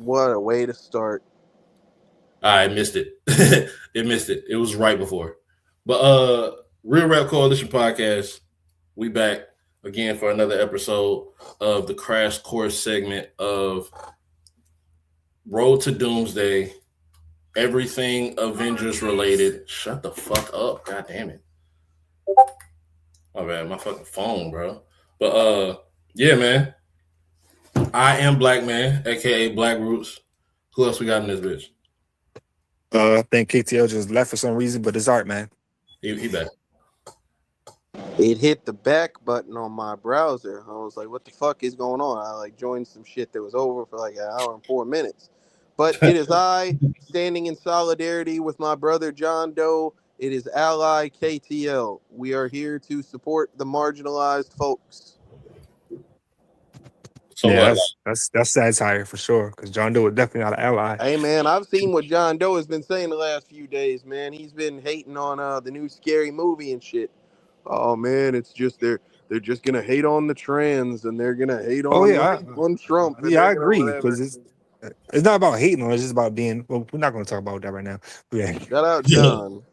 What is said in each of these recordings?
What a way to start. I missed it. It missed it. It was right before. But Real Rap Coalition podcast, we back again for another episode of the crash course segment of Road to Doomsday, everything Avengers related. Shut the fuck up. God damn it. Oh man, my fucking phone, bro. But yeah, man. I am Black Man, aka Black Roots. Who else we got in this bitch? I think KTL just left for some reason, but it's art, man. He back. It hit the back button on my browser. I was like, what the fuck is going on? I like joined some shit that was over for like an hour and 4 minutes. But it is I standing in solidarity with my brother John Doe. It is ally KTL. We are here to support the marginalized folks. So yeah, that's satire for sure. Because John Doe is definitely not an ally. Hey man, I've seen what John Doe has been saying the last few days. Man, he's been hating on the new Scary Movie and shit. Oh man, it's just they're just gonna hate on the trans and they're gonna hate on on Trump. Yeah, I agree because it's not about hating on. It's just about being. Well, we're not going to talk about that right now. Yeah. Shout out John.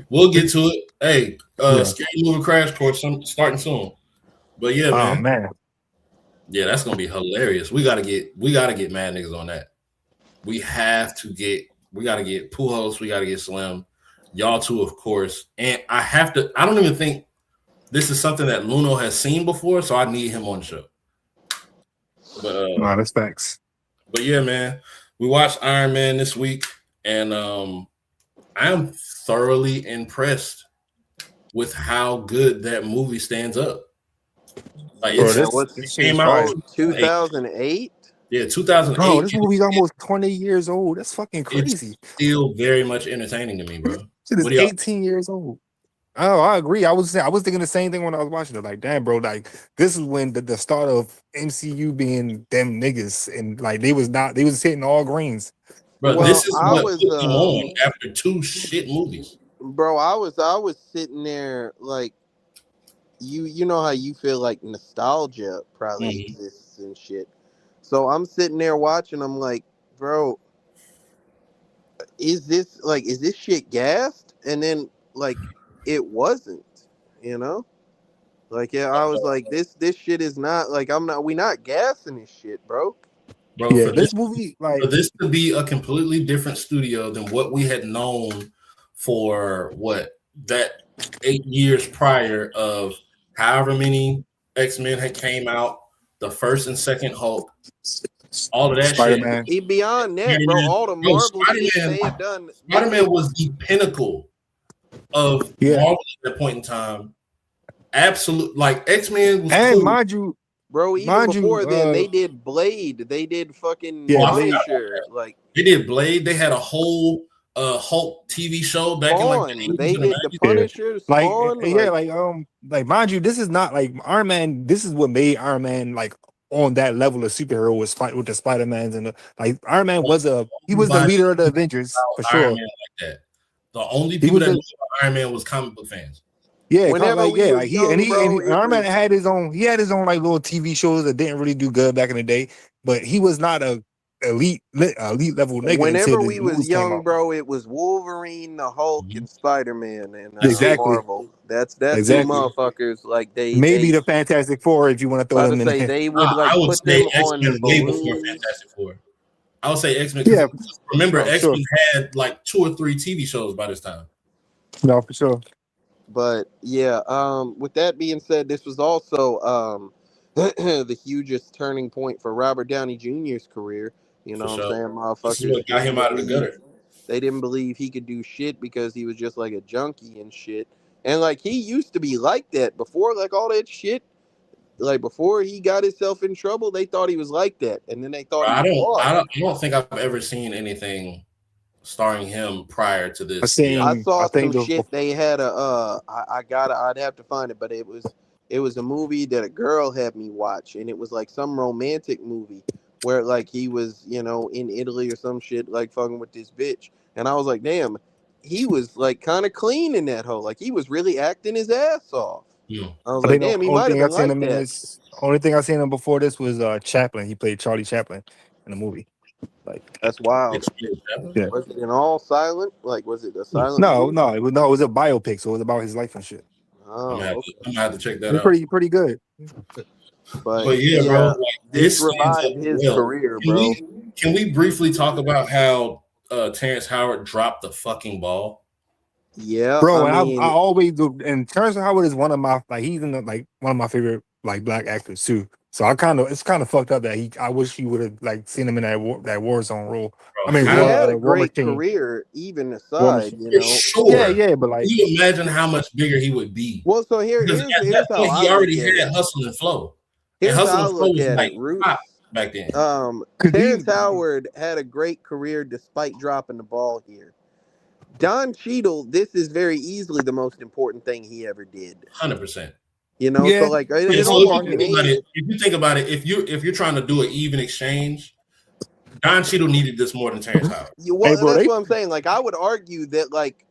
We'll get to it. Hey, Scary Movie crash course starting soon. But yeah, man. Oh man. Yeah, that's gonna be hilarious. We gotta get mad niggas on that. We gotta get Pujols, we gotta get Slim, y'all two, of course. And I don't even think this is something that Luno has seen before, so I need him on the show. But that's facts. But yeah, man, we watched Iron Man this week, and I am thoroughly impressed with how good that movie stands up. Like it came out 2008. Yeah, 2008. Bro, this movie's almost 20 years old. That's fucking crazy. It's still very much entertaining to me, bro. Shit is 18 years old. Oh, I agree. I was thinking the same thing when I was watching it. Like, damn, bro, like this is when the start of MCU being them niggas, and like they was hitting all greens. Bro, this is what put them on after two shit movies. Bro, I was sitting there like. You know how you feel like nostalgia probably exists and shit. So I'm sitting there watching. I'm like, bro, is this shit gassed? And then like, it wasn't. You know, like yeah, I was like, this shit is not like we not gassing this shit, bro. Bro, yeah, this movie like for this to be a completely different studio than what we had known for that 8 years prior of. However many X-Men had came out, the first and second Hulk, all of that Spider-Man. shit. Beyond that, bro, all the Marvel shit they had done. Spider-Man was the pinnacle of Marvel at that point in time. Absolute, like X-Men was and cool. Mind you, bro, even before then, they did Blade. They did fucking Punisher. Like they did Blade. They had a whole Hulk TV show back in like they did the Punisher, like mind you, this is not like Iron Man. This is what made Iron Man like on that level of superhero with the Spider-Mans and Iron Man was the leader of the Avengers for sure. Iron Man like that. The only people that knew Iron Man was comic book fans. Yeah, Iron Man had his own. He had his own like little TV shows that didn't really do good back in the day, but he was not a elite level nigga. Whenever we was young, bro, it was Wolverine, the Hulk, and Spider-Man, and Marvel. That's two motherfuckers. Like maybe the Fantastic Four, if you want to throw them in. They would put them on the way before Fantastic Four. I would say X-Men. Yeah, remember X-Men had like 2 or 3 TV shows by this time. No, for sure. But yeah, with that being said, this was also the hugest turning point for Robert Downey Jr.'s career. You know what I'm saying? Motherfuckers got him out of the gutter. They didn't believe he could do shit because he was just like a junkie and shit. And like he used to be like that before, like all that shit. Like before he got himself in trouble, they thought he was like that, and then they thought I don't think I've ever seen anything starring him prior to this. I saw some shit. They had I'd have to find it, but it was a movie that a girl had me watch, and it was like some romantic movie where like he was, you know, in Italy or some shit, like fucking with this bitch, and I was like, damn, he was like kind of clean in that hoe, like he was really acting his ass off. Yeah. I was like, damn, he might have been like that. Only thing I seen him before this was Chaplin. He played Charlie Chaplin in the movie. Like, That's wild. yeah. Was it an all silent? Like, was it a silent? No, movie? no, it was a biopic, so it was about his life and shit. Oh, okay. I'm gonna have to check that It's out. pretty good. But yeah, bro, like, this stands up revived his well. career, bro. Can we briefly talk about how Terrence Howard dropped the fucking ball? Yeah, Bro, I and mean, I always do. And Terrence Howard is one of my he's in one of my favorite black actors too. So it's kind of fucked up that I wish he would have seen him in that Warzone role. Bro, I mean, he had a War great Machine. career, even aside, you For know. sure. Yeah, but like, can you imagine how much bigger he would be? Well, so here's how he already had Hustle and Flow. Here's and Hustle how I and Flow look was at like it. Roots, pop back then. Terrence Howard had a great career despite dropping the ball here. Don Cheadle, this is very easily the most important thing he ever did. 100%. You know, yeah. so like, If you think about it, if you're trying to do an even exchange, Don Cheadle needed this more than Terrence Howard. That's what I'm saying. Like, I would argue that like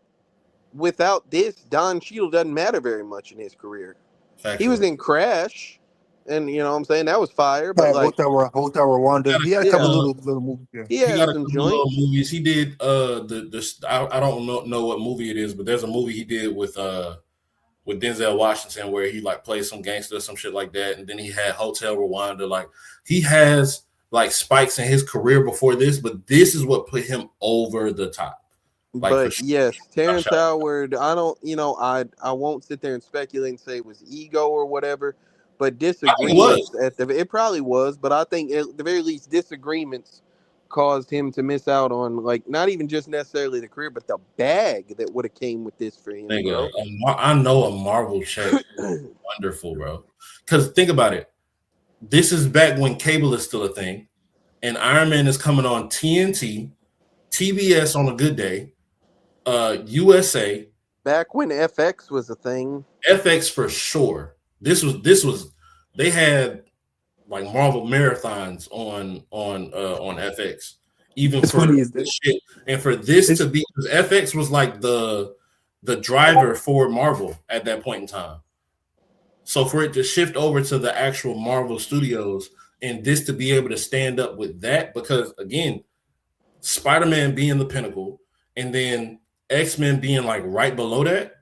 without this, Don Cheadle doesn't matter very much in his career. Factually. He was in Crash, and you know what I'm saying, that was fire. But like Hotel Rwanda, he had a couple little movies. Yeah. He had some little movies. He did I don't know what movie it is, but there's a movie he did with Denzel Washington where he like plays some gangster, some shit like that, and then he had Hotel Rwanda. Like, he has like spikes in his career before this, but this is what put him over the top. Like, but sure. yes, Terrence Howard, I don't, I won't sit there and speculate and say it was ego or whatever, but disagreements it probably was, but I think at the very least disagreements caused him to miss out on, like, not even just necessarily the career, but the bag that would have came with this for him. Bro. I know a Marvel check is wonderful, bro. Because think about it. This is back when cable is still a thing, and Iron Man is coming on TNT, TBS on a good day, USA. Back when FX was a thing. FX for sure. This was they had like Marvel marathons on FX, even for this shit. And for this to be, because FX was like the driver for Marvel at that point in time. So for it to shift over to the actual Marvel Studios and this to be able to stand up with that, because again, Spider-Man being the pinnacle and then X-Men being like right below that,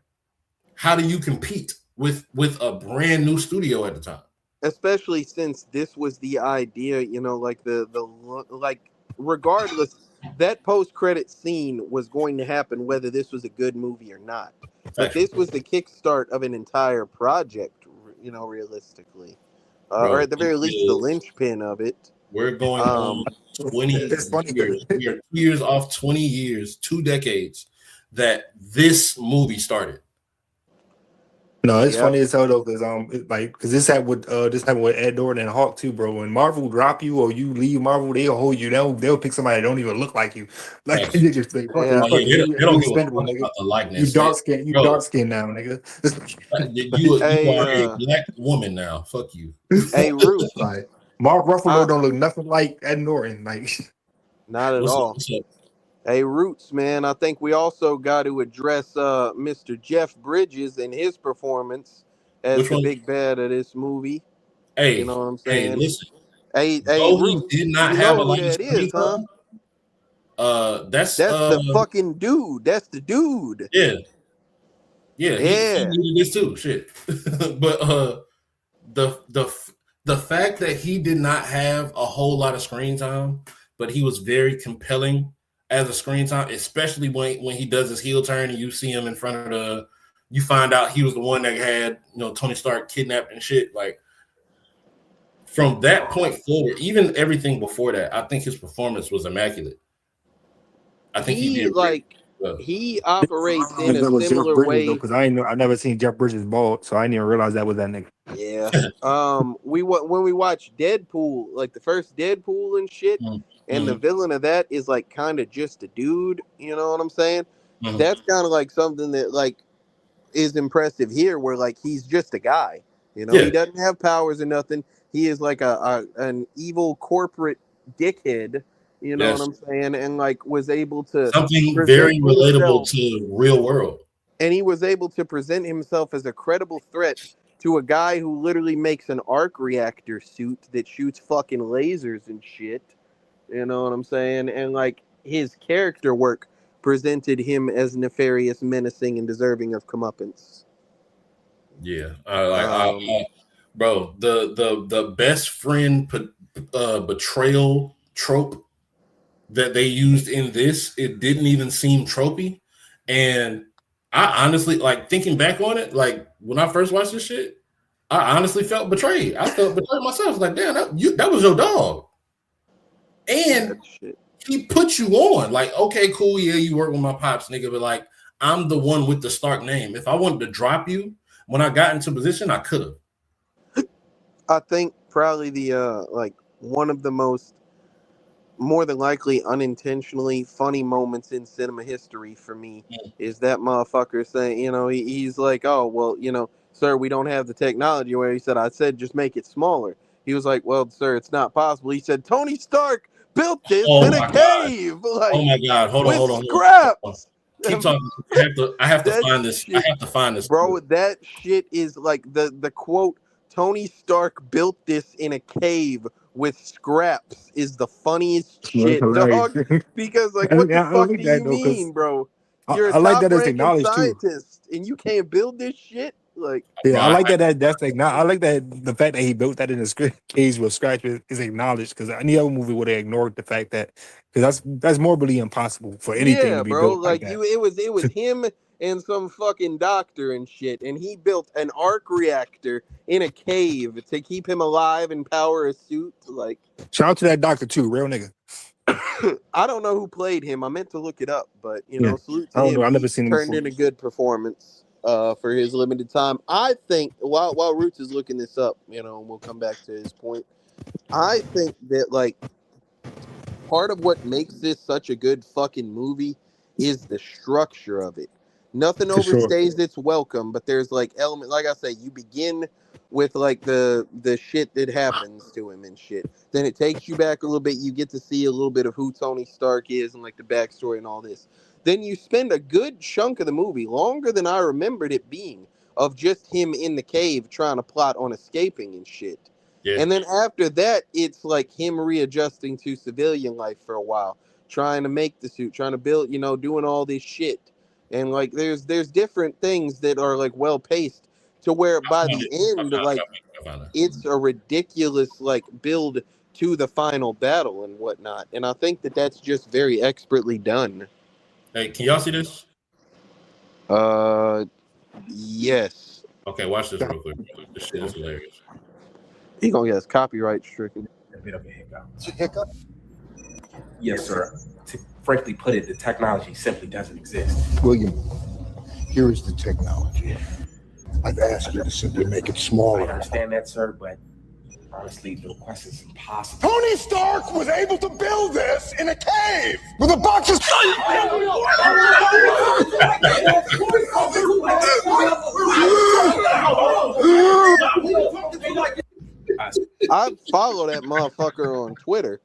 how do you compete with a brand new studio at the time? Especially since this was the idea, like like regardless, that post-credit scene was going to happen whether this was a good movie or not. But this was the kickstart of an entire project, realistically. Or at the very least, the linchpin of it. We're going on 20 years. We are 2 years off 20 years, 2 decades that this movie started. No, it's funny as hell though, because this happened with Ed Norton and Hawk too, bro. When Marvel drop you or you leave Marvel, they'll hold you. They'll pick somebody that don't even look like you. Like, they just like, they don't give a fuck about the likeness. You dark skin now, nigga. You are a black woman now. Fuck you. Hey, Ruth. Mark Ruffalo don't look nothing like Ed Norton. Like, not at all. Hey, Roots, man, I think we also got to address Mr. Jeff Bridges and his performance as the big bad of this movie. Hey, you know what I'm saying? Hey, listen. Hey, Roots, he did not have a likeness. That's the fucking dude. That's the dude. Yeah. He needed this too. Shit. But the fact that he did not have a whole lot of screen time, but he was very compelling as a screen time, especially when he does his heel turn and you see him in front of you find out he was the one that had Tony Stark kidnapped and shit. Like, from that point forward, even everything before that, I think his performance was immaculate. I think he did he operates in a similar way. Because I never seen Jeff Bridges bald, so I didn't even realize that was that nigga. Yeah. When we watched Deadpool, like the first Deadpool and shit, and the villain of that is like kind of just a dude, you know what I'm saying? That's kind of like something that like is impressive here, where like he's just a guy, he doesn't have powers or nothing. He is like an evil corporate dickhead, you know what I'm saying? And like was able to something very relatable to real world. And he was able to present himself as a credible threat to a guy who literally makes an arc reactor suit that shoots fucking lasers and shit. You know what I'm saying? And like his character work presented him as nefarious, menacing, and deserving of comeuppance. Yeah, Um, bro, the best friend betrayal trope that they used in this, it didn't even seem tropey. And I honestly, like, thinking back on it, like when I first watched this shit, I honestly felt betrayed. I felt betrayed myself. Like, damn, that was your dog. And shit. he put you on. Like, okay, cool, yeah, you work with my pops, nigga, but like, I'm the one with the Stark name. If I wanted to drop you when I got into position, I could have. I think probably the like one of the more than likely unintentionally funny moments in cinema history for me is that motherfucker saying, he's like, oh, well, sir, we don't have the technology. Where he said, I said, just make it smaller. He was like, well, sir, it's not possible. He said, Tony Stark built this in a cave. Like, oh my God. Hold on. Scraps. Keep talking. I have to find this. Shit, I have to find this. Bro, that shit is like the quote, Tony Stark built this in a cave with scraps is the funniest shit, dog. Because like, what the fuck do you mean, bro? You're a top-ranking scientist, and you can't build this shit. Like, yeah, I like that. That's like, I like that the fact that he built that in a cage with scratch is acknowledged. Because any other movie would have ignored the fact that that's morbidly impossible for anything to be built like that. It was him and some fucking doctor and shit, and he built an arc reactor in a cave to keep him alive and power a suit. Like, shout out to that doctor too, real nigga. I don't know who played him. I meant to look it up, but salute to I don't him. know. I never seen him turned before. in a good performance for his limited time. I think while Roots is looking this up, and we'll come back to his point. I think that like part of what makes this such a good fucking movie is the structure of it. Nothing overstays its welcome, but there's like element. Like I say, you begin with like the shit that happens to him and shit. Then it takes you back a little bit. You get to see a little bit of who Tony Stark is and like the backstory and all this. Then you spend a good chunk of the movie, longer than I remembered it being, of just him in the cave trying to plot on escaping and shit. Yeah. And then after that, it's like him readjusting to civilian life for a while, trying to make the suit, trying to build, doing all this shit. And like there's different things that are like well paced to where by the end, like it's a ridiculous like build to the final battle and whatnot. And I think that that's just very expertly done. Hey, can y'all see this? Yes. Okay, watch this real quick. This shit is hilarious. He gonna get us copyright stricken. A bit of a hiccup. It's a hiccup? Yes, sir. To frankly put it, the technology simply doesn't exist. William, here is the technology. I've asked you to simply make it I smaller. understand that, sir, but honestly, the request is impossible. Tony Stark was able to build this in a cave with a box of... I follow that motherfucker on Twitter.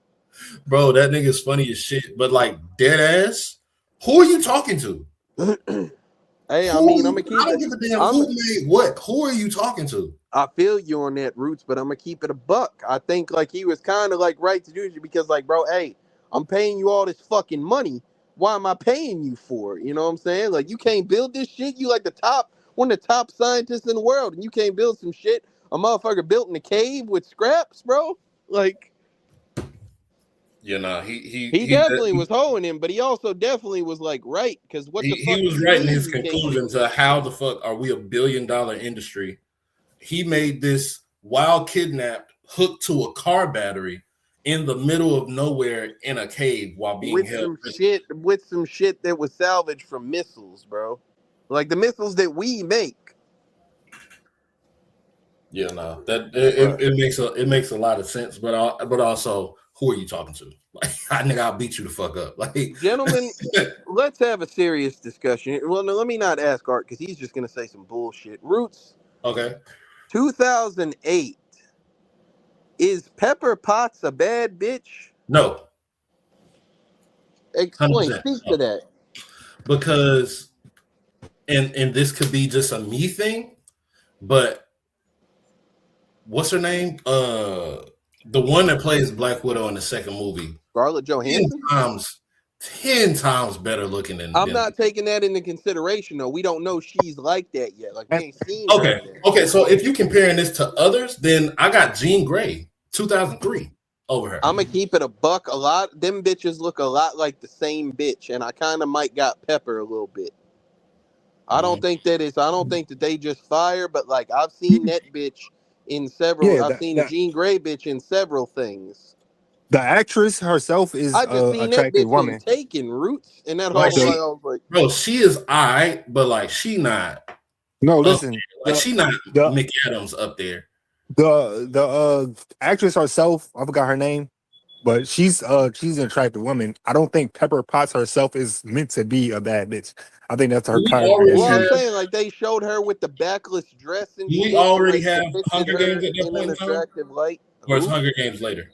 Bro, that nigga's funny as shit. But like dead ass, who are you talking to? Hey, I mean, I'm gonna keep it. I don't give a damn who made what. Who are you talking to? I feel you on that, Roots, but I'm gonna keep it a buck. I think like he was kind of like right to do it because like, bro, hey, I'm paying you all this fucking money. Why am I paying you for it? You know what I'm saying? Like, you can't build this shit. You like one of the top scientists in the world, and you can't build some shit a motherfucker built in a cave with scraps, bro. Like, yeah, nah, he definitely was hoeing him, but he also definitely was like right because what the fuck he was right in his conclusion to how the fuck are we $1 billion industry? He made this while kidnapped, hooked to a car battery in the middle of nowhere in a cave while being held with some shit that was salvaged from missiles, bro. Like the missiles that we make. Yeah, no, that it makes a lot of sense, but also, who are you talking to? Like, I'll beat you the fuck up. Like, gentlemen, let's have a serious discussion. Well, no, let me not ask Art because he's just gonna say some bullshit. Roots. Okay. 2008. Is Pepper Potts a bad bitch? No. Explain. Speak to that. Because, and this could be just a me thing, but what's her name? The one that plays Black Widow in the second movie. Scarlett Johansson? 10 times better looking than. I'm not taking that into consideration though. We don't know she's like that yet. Like we ain't seen her yet. Okay. So if you comparing this to others, then I got Jean Grey, 2003, over her. I'm gonna keep it a buck. A lot them bitches look a lot like the same bitch, and I kind of might got Pepper a little bit. I don't think that they just fire, but like I've seen that bitch in several. Yeah, I've seen the Jean Grey bitch in several things. The actress herself is I just seen that attractive bitch woman. in Taken Roots, and that Like, whole I was like, bro, she is alright, but like she not. No, listen, like she not McAdams up there. The actress herself, I forgot her name, but she's an attractive woman. I don't think Pepper Potts herself is meant to be a bad bitch. I think that's her character. Well, I'm saying like they showed her with the backless dress and we shit, already like, have Hunger Games at that in point an in time? attractive light. Or is Hunger Games later?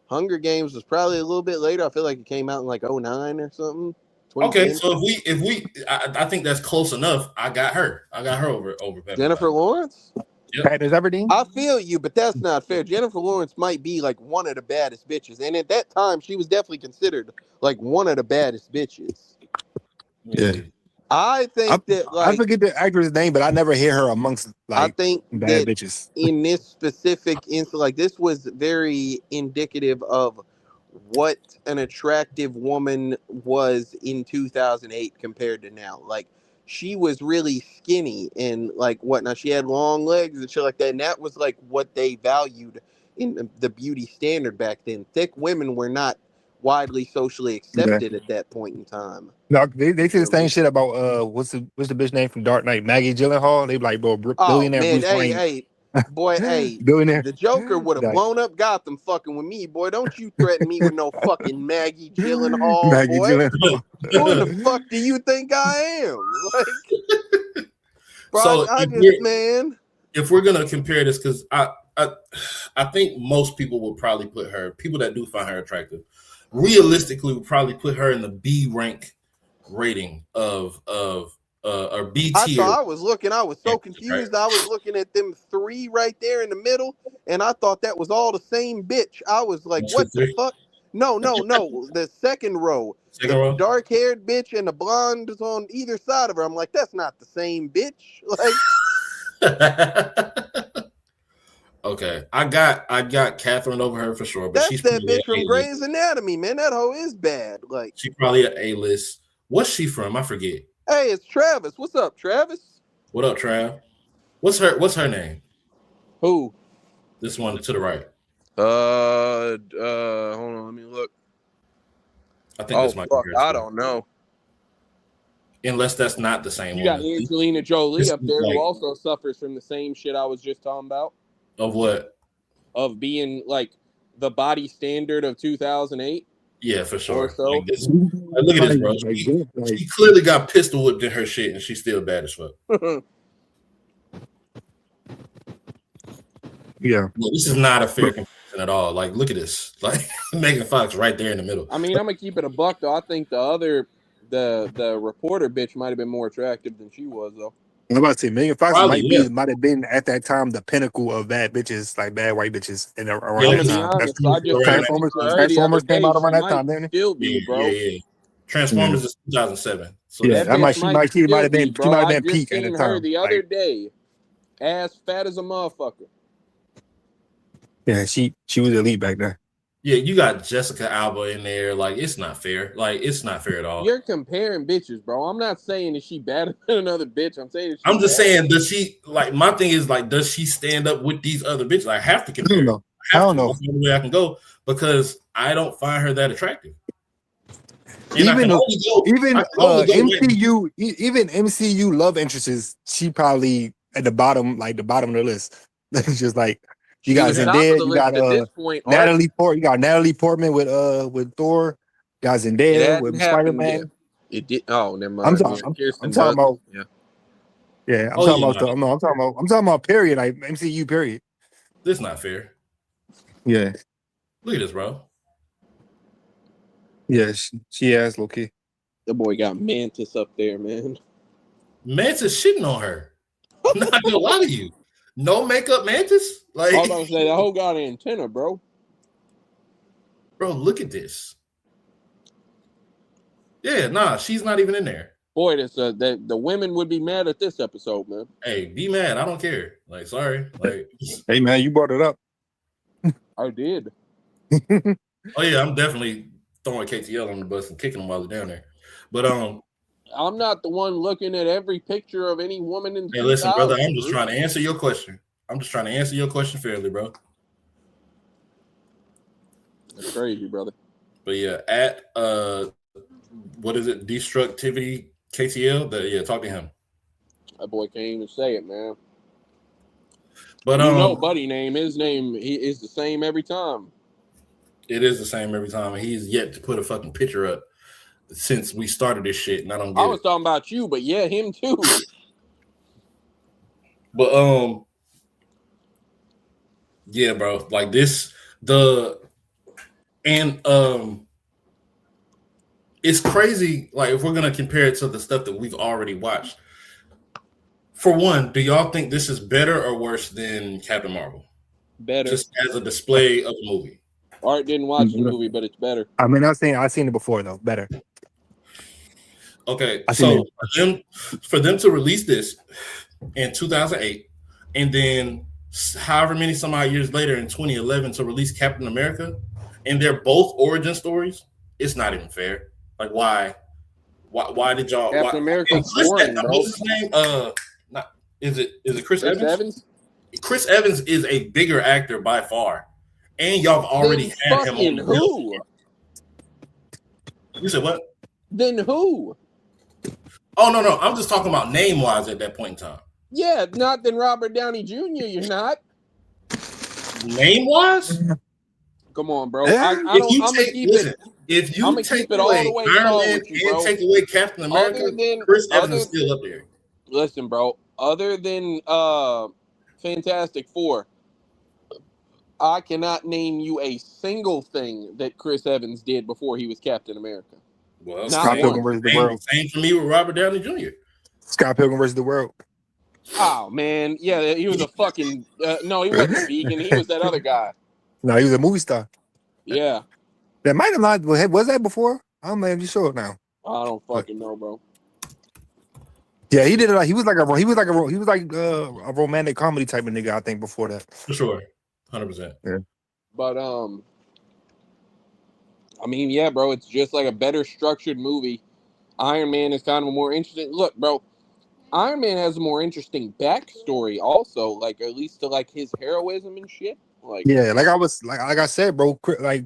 Hunger Games was probably a little bit later. I feel like it came out in like 09 or something. Okay, so if we I think that's close enough. I got her over Pepper. Jennifer Lawrence? Yep. Katniss Everdeen? I feel you, but that's not fair. Jennifer Lawrence might be like one of the baddest bitches, and at that time, she was definitely considered like one of the baddest bitches. Yeah, I think that like I forget the actress' name, but I never hear her amongst like I think bad bitches. In this specific instance, like this was very indicative of what an attractive woman was in 2008 compared to now. Like she was really skinny and like whatnot. She had long legs and shit like that. And that was like what they valued in the beauty standard back then. Thick women were not widely socially accepted at that point in time. No, they say the same shit about what's the bitch name from Dark Knight, Maggie Gyllenhaal. They be like, bro, billionaire man, Bruce Wayne. Hey, billionaire. The Joker would have blown up Gotham fucking with me, boy. Don't you threaten me with no fucking Maggie Gyllenhaal, boy. Gyllenhaal. Who the fuck do you think I am? Like, bro, So if we're gonna compare this, because I think most people will probably put her, people that do find her attractive, realistically would probably put her in the B rank rating of or B tier. I was so confused. I was looking at them three right there in the middle, and I thought that was all the same bitch. I was like, what the fuck? No. The second row. The dark-haired bitch and the blonde is on either side of her. I'm like, that's not the same bitch. Like, okay, I got Catherine over her for sure, but that's she's that bitch from Grey's Anatomy, man. That hoe is bad. Like, she's probably an A-list. What's she from? I forget. Hey, it's Travis. What's up, Travis? What up, Trav? What's her name? Who? This one to the right. Hold on, let me look. I think that's my I don't know. Unless that's not the same one. You got Angelina Jolie up there who also suffers from the same shit I was just talking about. Of what? Of being like the body standard of 2008. Yeah, for sure. So. Look at this, bro. She clearly got pistol whipped in her shit, and she's still bad as fuck. Yeah. Well, this is not a fair comparison at all. Like, look at this. Like, Megan Fox right there in the middle. I mean, I'm gonna keep it a buck though. I think the reporter bitch might have been more attractive than she was though. I'm about to say Megan Fox might have been at that time the pinnacle of bad bitches, like bad white bitches in around that time. Transformers came out around that time, didn't it? Still be, bro. Yeah. Transformers is 2007. So yeah, she might have been peak at the time. Her the other day, ass fat as a motherfucker. Yeah, she was elite back then. Yeah, you got Jessica Alba in there. Like, it's not fair. Like, it's not fair at all. You're comparing bitches, bro. I'm not saying that she better than another bitch. I'm just saying, does she, like, my thing is, like, does she stand up with these other bitches? I have to compare. I don't know. That's the only way I can go because I don't find her that attractive. Even MCU love interests, she probably at the bottom, like the bottom of the list. It's just like you got Zendaya, you got Natalie Portman, you got Natalie Portman with Thor, you got Zendaya with Spider-Man. It did. Oh, never mind. I'm talking about. Yeah, I'm talking about period, like MCU period. This is not fair. Yeah. Look at this, bro. Yeah, she has low key. The boy got Mantis up there, man. Mantis shitting on her. I'm not gonna lie to you. No makeup Mantis? Like, I was about to say the whole got an antenna, bro. Bro, look at this. Yeah, nah, she's not even in there. Boy, the women would be mad at this episode, man. Hey, be mad. I don't care. Like, sorry. Like, Hey man, you brought it up. I did. oh yeah, I'm definitely throwing KTL on the bus and kicking them while they're down there. But I'm not the one looking at every picture of any woman in. hey, listen, brother, I'm just trying to answer your question. I'm just trying to answer your question fairly, bro. That's crazy, brother. But yeah, at what is it? Destructivity KTL. Yeah, talk to him. That boy can't even say it, man. But buddy name. His name is the same every time. It is the same every time, and he's yet to put a fucking picture up since we started this shit, and I don't get it. I was talking about you, but yeah, him too. But yeah, bro, like this, it's crazy. Like if we're gonna compare it to the stuff that we've already watched. For one, do y'all think this is better or worse than Captain Marvel? Better. Just as a display of the movie. Art didn't watch the movie, but it's better. I mean, I've seen it before though. Better. Okay, so for them to release this in 2008, and then however many some odd years later in 2011 to release Captain America, and they're both origin stories, it's not even fair. Like why did y'all? Captain America's boring, bro. What's his name? Is it Chris Evans? Chris Evans is a bigger actor by far, and y'all have already had him on the who? You said what? Then who? Oh no, I'm just talking about name wise at that point in time. Yeah, not than Robert Downey Jr. You're not. Name wise? Come on, bro. Yeah. I'm gonna keep it. If you take away Iron Man and take away Captain America, Chris Evans is still up there. Listen, bro. Other than Fantastic Four, I cannot name you a single thing that Chris Evans did before he was Captain America. Well, Scott Pilgrim versus the World. Same for me with Robert Downey Jr. Scott Pilgrim versus the World. Oh man, yeah, he was a fucking no, he wasn't vegan. He was that other guy. No, he was a movie star. Yeah, that might have not. Was that before? I'm not even sure now. I don't fucking know, bro. Yeah, he did it. He was like a romantic comedy type of nigga. I think before that. For sure, 100%. Yeah. But I mean, yeah, bro, it's just like a better structured movie. Iron Man is kind of a more interesting. Look, bro, Iron Man has a more interesting backstory, also, like at least to like his heroism and shit. Like, yeah, like I said, bro, like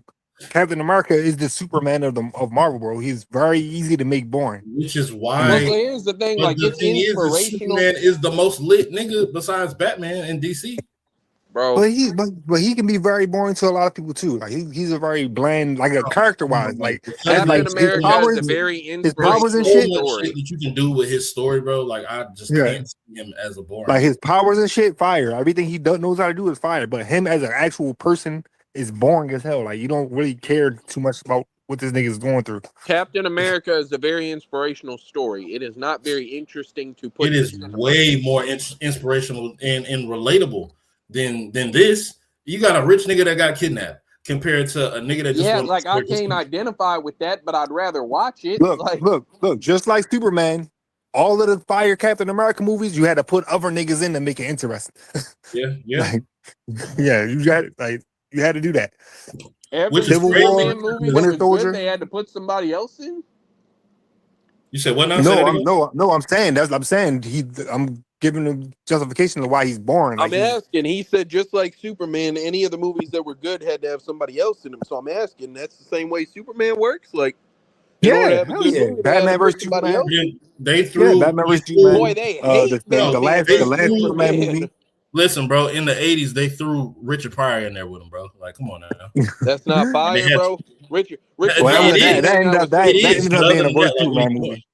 Captain America is the Superman of Marvel, bro. He's very easy to make boring. Which is why. Well, here's the thing, like it's inspirational. Superman is the most lit nigga besides Batman in DC. Bro, but he can be very boring to a lot of people too. Like he's a very bland, like a character wise. Like Captain America has a very powers and shit that you can do with his story, bro. Like I just can't see him as a boring. Like his powers and shit, fire. Everything he knows how to do is fire. But him as an actual person is boring as hell. Like you don't really care too much about what this nigga is going through. Captain America is a very inspirational story. It is not very interesting to put. It is way more inspirational and relatable than this. You got a rich nigga that got kidnapped compared to a nigga that just like I can't identify with that, but I'd rather watch it. Look, just like Superman, all of the fire Captain America movies, you had to put other niggas in to make it interesting. Yeah. You had to do that. Every Superman movie that was good, they had to put somebody else in. You said what now? No, I'm saying I'm giving him justification of why he's boring. I'm asking. He said just like Superman, any of the movies that were good had to have somebody else in them. So I'm asking. That's the same way Superman works. Like, Batman versus Superman. They threw Batman versus Superman. Boy, they hate the last Superman movie. Listen, bro. In the 80s, they threw Richard Pryor in there with him, bro. Like, come on now. That's not fire, bro. Richard. That ended up being a worst Superman movie.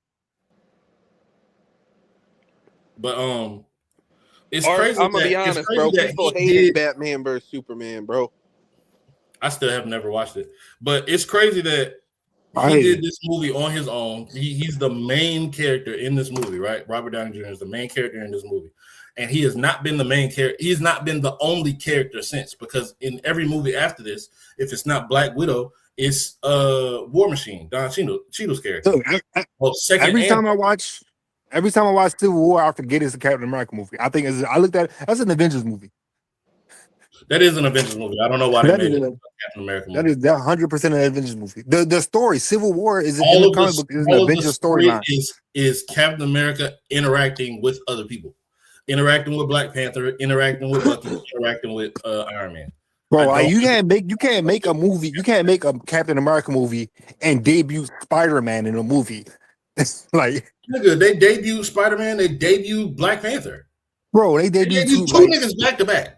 But it's Art, crazy. I'm gonna be honest, bro. People hated Batman versus Superman, bro. I still have never watched it, but it's crazy that he did this movie on his own. He's the main character in this movie, right? Robert Downey Jr. is the main character in this movie, and he has not been the main character. He's not been the only character since, because in every movie after this, if it's not Black Widow, It's War Machine, Don Cheadle's character. So, Well, second every and time I watch Civil War, I forget it's a Captain America movie. I think I looked at it, that's an Avengers movie. that is an Avengers movie. I don't know why they That made is it a- a Captain America That movie. is 100% an Avengers movie. The story, Civil War, is in All the of comic book. Is an all of the Avengers story storyline. is Captain America interacting with other people, interacting with Black Panther, interacting with Bucky, interacting with Iron Man. Bro, I like, don't- you can't make a movie. You can't make a Captain America movie and debut Spider-Man in a movie. Like, Nigga, they debuted Spider-Man, they debuted Black Panther. bro, they They debuted debuted two like, niggas back to back.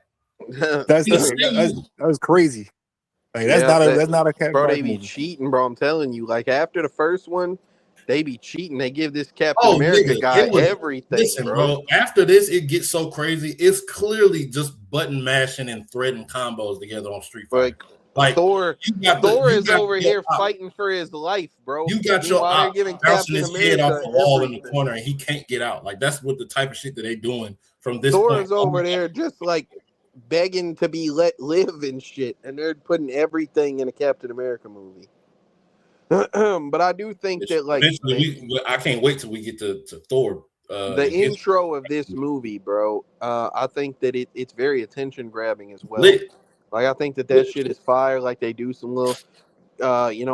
that's crazy. Like, that's Yeah, not a Captain Bro, they America be movie. cheating, bro. I'm telling you. Like after the first one, they be cheating. They give this Captain Oh, America nigga, guy it was- everything, Listen, bro. After this, it gets so crazy. It's clearly just button mashing and threading combos together on Street Fighter. Like Like Thor is over here fighting for his life, bro. You got your Meanwhile, they're op giving bouncing Captain his head off America the wall in the everything. corner, and he can't get out. Like that's what the type of shit that they doing from this Thor point. is over there just like begging to be let live and shit, and they're putting everything in a Captain America movie. But I do think that like Eventually, I can't wait till we get to Thor. the intro of this movie, bro. I think that it's very attention grabbing as well. Lit. Like I think that shit is fire. Like they do some little,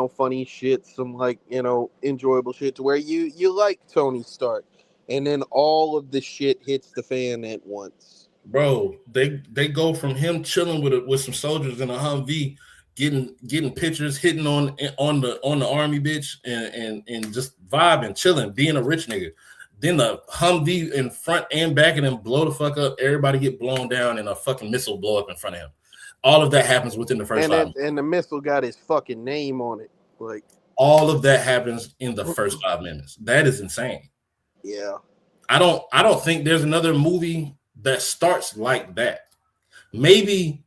funny shit, some like enjoyable shit to where you like Tony Stark, and then all of the shit hits the fan at once. Bro, they go from him chilling with some soldiers in a Humvee, getting pictures, hitting on the army bitch, and just vibing, chilling, being a rich nigga. Then the Humvee in front and back, and then blow the fuck up. Everybody get blown down, and a fucking missile blow up in front of him. All of that happens within the first 5 minutes. And the missile got his fucking name on it. Like all of that happens in the first 5 minutes. That is insane. Yeah. I don't think there's another movie that starts like that. Maybe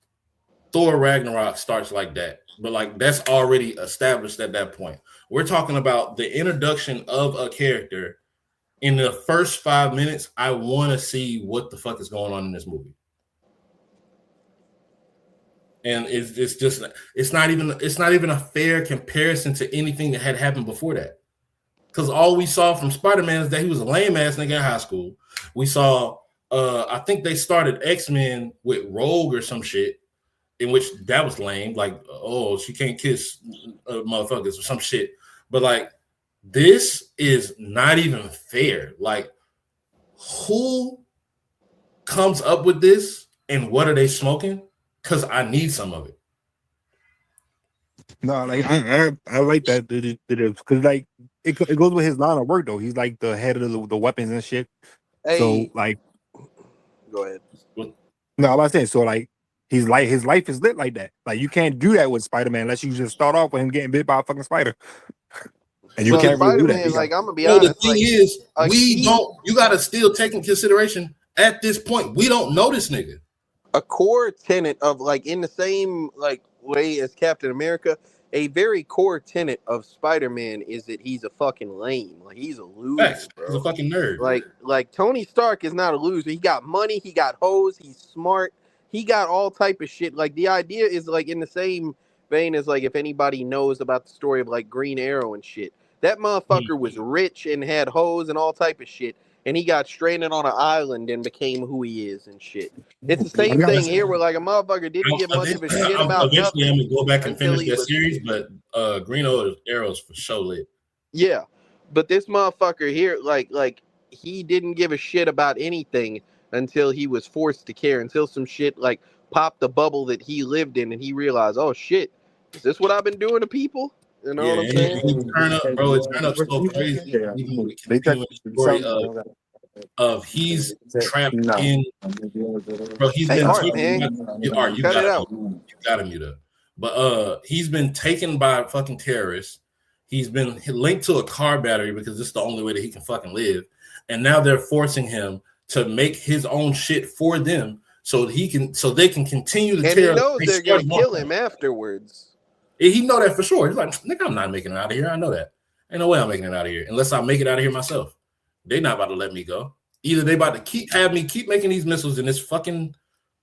Thor Ragnarok starts like that, but like that's already established at that point. We're talking about the introduction of a character in the first 5 minutes. I want to see what the fuck is going on in this movie. And it's not even a fair comparison to anything that had happened before that. Because all we saw from Spider-Man is that he was a lame ass nigga in high school. We saw I think they started X-Men with Rogue or some shit, in which that was lame. Like, oh, she can't kiss motherfuckers or some shit. But like, this is not even fair. Like, who comes up with this and what are they smoking? Because I need some of it. No, like I like that because like it goes with his line of work though. He's like the head of the weapons and shit. Hey, So like, go ahead. no, I'm not saying so like his life is lit like that. Like you can't do that with Spider-Man unless you just start off with him getting bit by a fucking spider. And you Well, can't really do Spider-Man, that. like I'm gonna be Well, the honest. thing Like, is, key- you gotta still take in consideration at this point, we don't know this nigga. a core tenet of like in the same like way as Captain America, a very core tenet of Spider-Man is that he's a fucking lame. Like he's a loser, Facts. bro. He's a fucking nerd. Like Tony Stark is not a loser. He got money, he got hoes, he's smart, he got all type of shit. Like the idea is like in the same vein as like if anybody knows about the story of like Green Arrow and shit. That motherfucker was rich and had hoes and all type of shit. And he got stranded on an island and became who he is and shit. It's the same thing here where like a motherfucker didn't give much of a shit about Eventually, I'm nothing. gonna go back and until finish he that was- series, but Green Arrow's for sure lit. Yeah. But this motherfucker here, like he didn't give a shit about anything until he was forced to care, until some shit like popped the bubble that he lived in and he realized, oh shit, is this what I've been doing to people? You know what I'm and saying? it turned up, bro. It turned up so crazy. Even with the continuing story of he's trapped in. Bro, he's Hey, been Art, taken man. by, you Cut it gotta, out. you gotta mute up. But he's been taken by fucking terrorists. He's been linked to a car battery because this is the only way that he can fucking live. And now they're forcing him to make his own shit for them so they can continue to And he tear. knows they're gonna kill him afterwards. He know that for sure. He's like, nigga, I'm not making it out of here. I know that. Ain't no way I'm making it out of here unless I make it out of here myself. They not about to let me go. Either they about to have me keep making these missiles in this fucking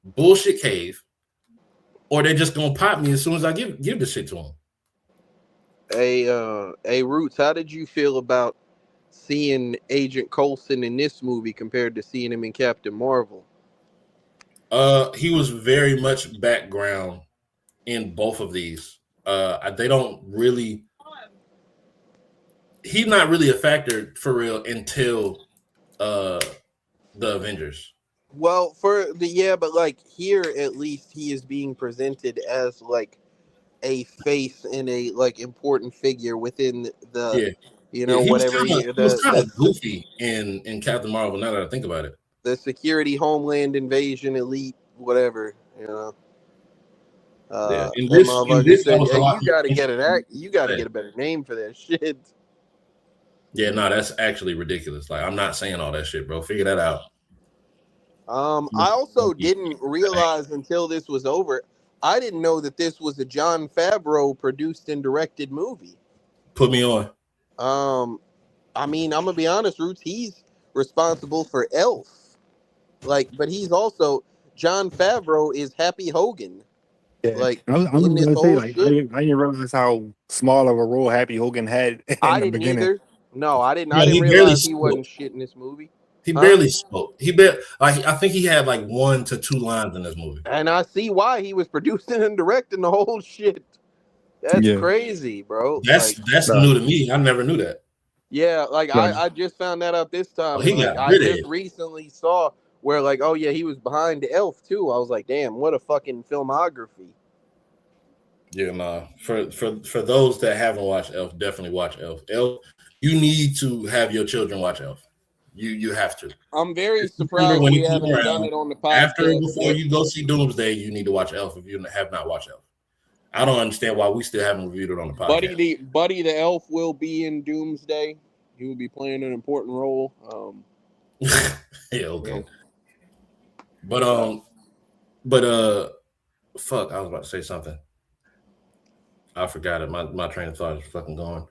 bullshit cave, or they're just gonna pop me as soon as I give this shit to them. Hey, Roots, how did you feel about seeing Agent Coulson in this movie compared to seeing him in Captain Marvel? He was very much background in both of these. They don't really. He's not really a factor for real until the Avengers. Well, but like here at least he is being presented as like a face and a like important figure within the, Yeah, he was whatever kind of goofy in Captain Marvel. Now that I think about it, the security homeland invasion elite, whatever, you know. In That this, motherfucker said, was a "Hey, lot you got to more get a better name for that shit." Yeah, no, that's actually ridiculous. Like, I'm not saying all that shit, bro. Figure that out. I also didn't realize until this was over. I didn't know that this was a Jon Favreau produced and directed movie. Put me on. I mean, I'm gonna be honest, Roots. He's responsible for Elf, but he's also Jon Favreau is Happy Hogan. Yeah. Like I was in this gonna say, whole like, I shit. didn't realize how small of a role Happy Hogan had in the didn't beginning. either. No, I didn't. Yeah, I didn't he barely realize he spoke. wasn't shit in this movie. He barely spoke. I think he had like 1 to 2 lines in this movie. And I see why he was producing and directing the whole shit. That's crazy, bro. That's new to me. I never knew that. Yeah, like I just found that out this time. Well, Like I just recently saw where like, oh yeah, he was behind Elf too. I was like, damn, what a fucking filmography. Yeah, nah. For those that haven't watched Elf, definitely watch Elf. Elf, you need to have your children watch Elf. You have to. I'm very surprised we haven't done it on the podcast. Before you go see Doomsday, you need to watch Elf if you have not watched Elf. I don't understand why we still haven't reviewed it on the podcast. Buddy the Elf will be in Doomsday. He will be playing an important role. Yeah, okay. But fuck, I was about to say something. I forgot it. My train of thought is fucking gone.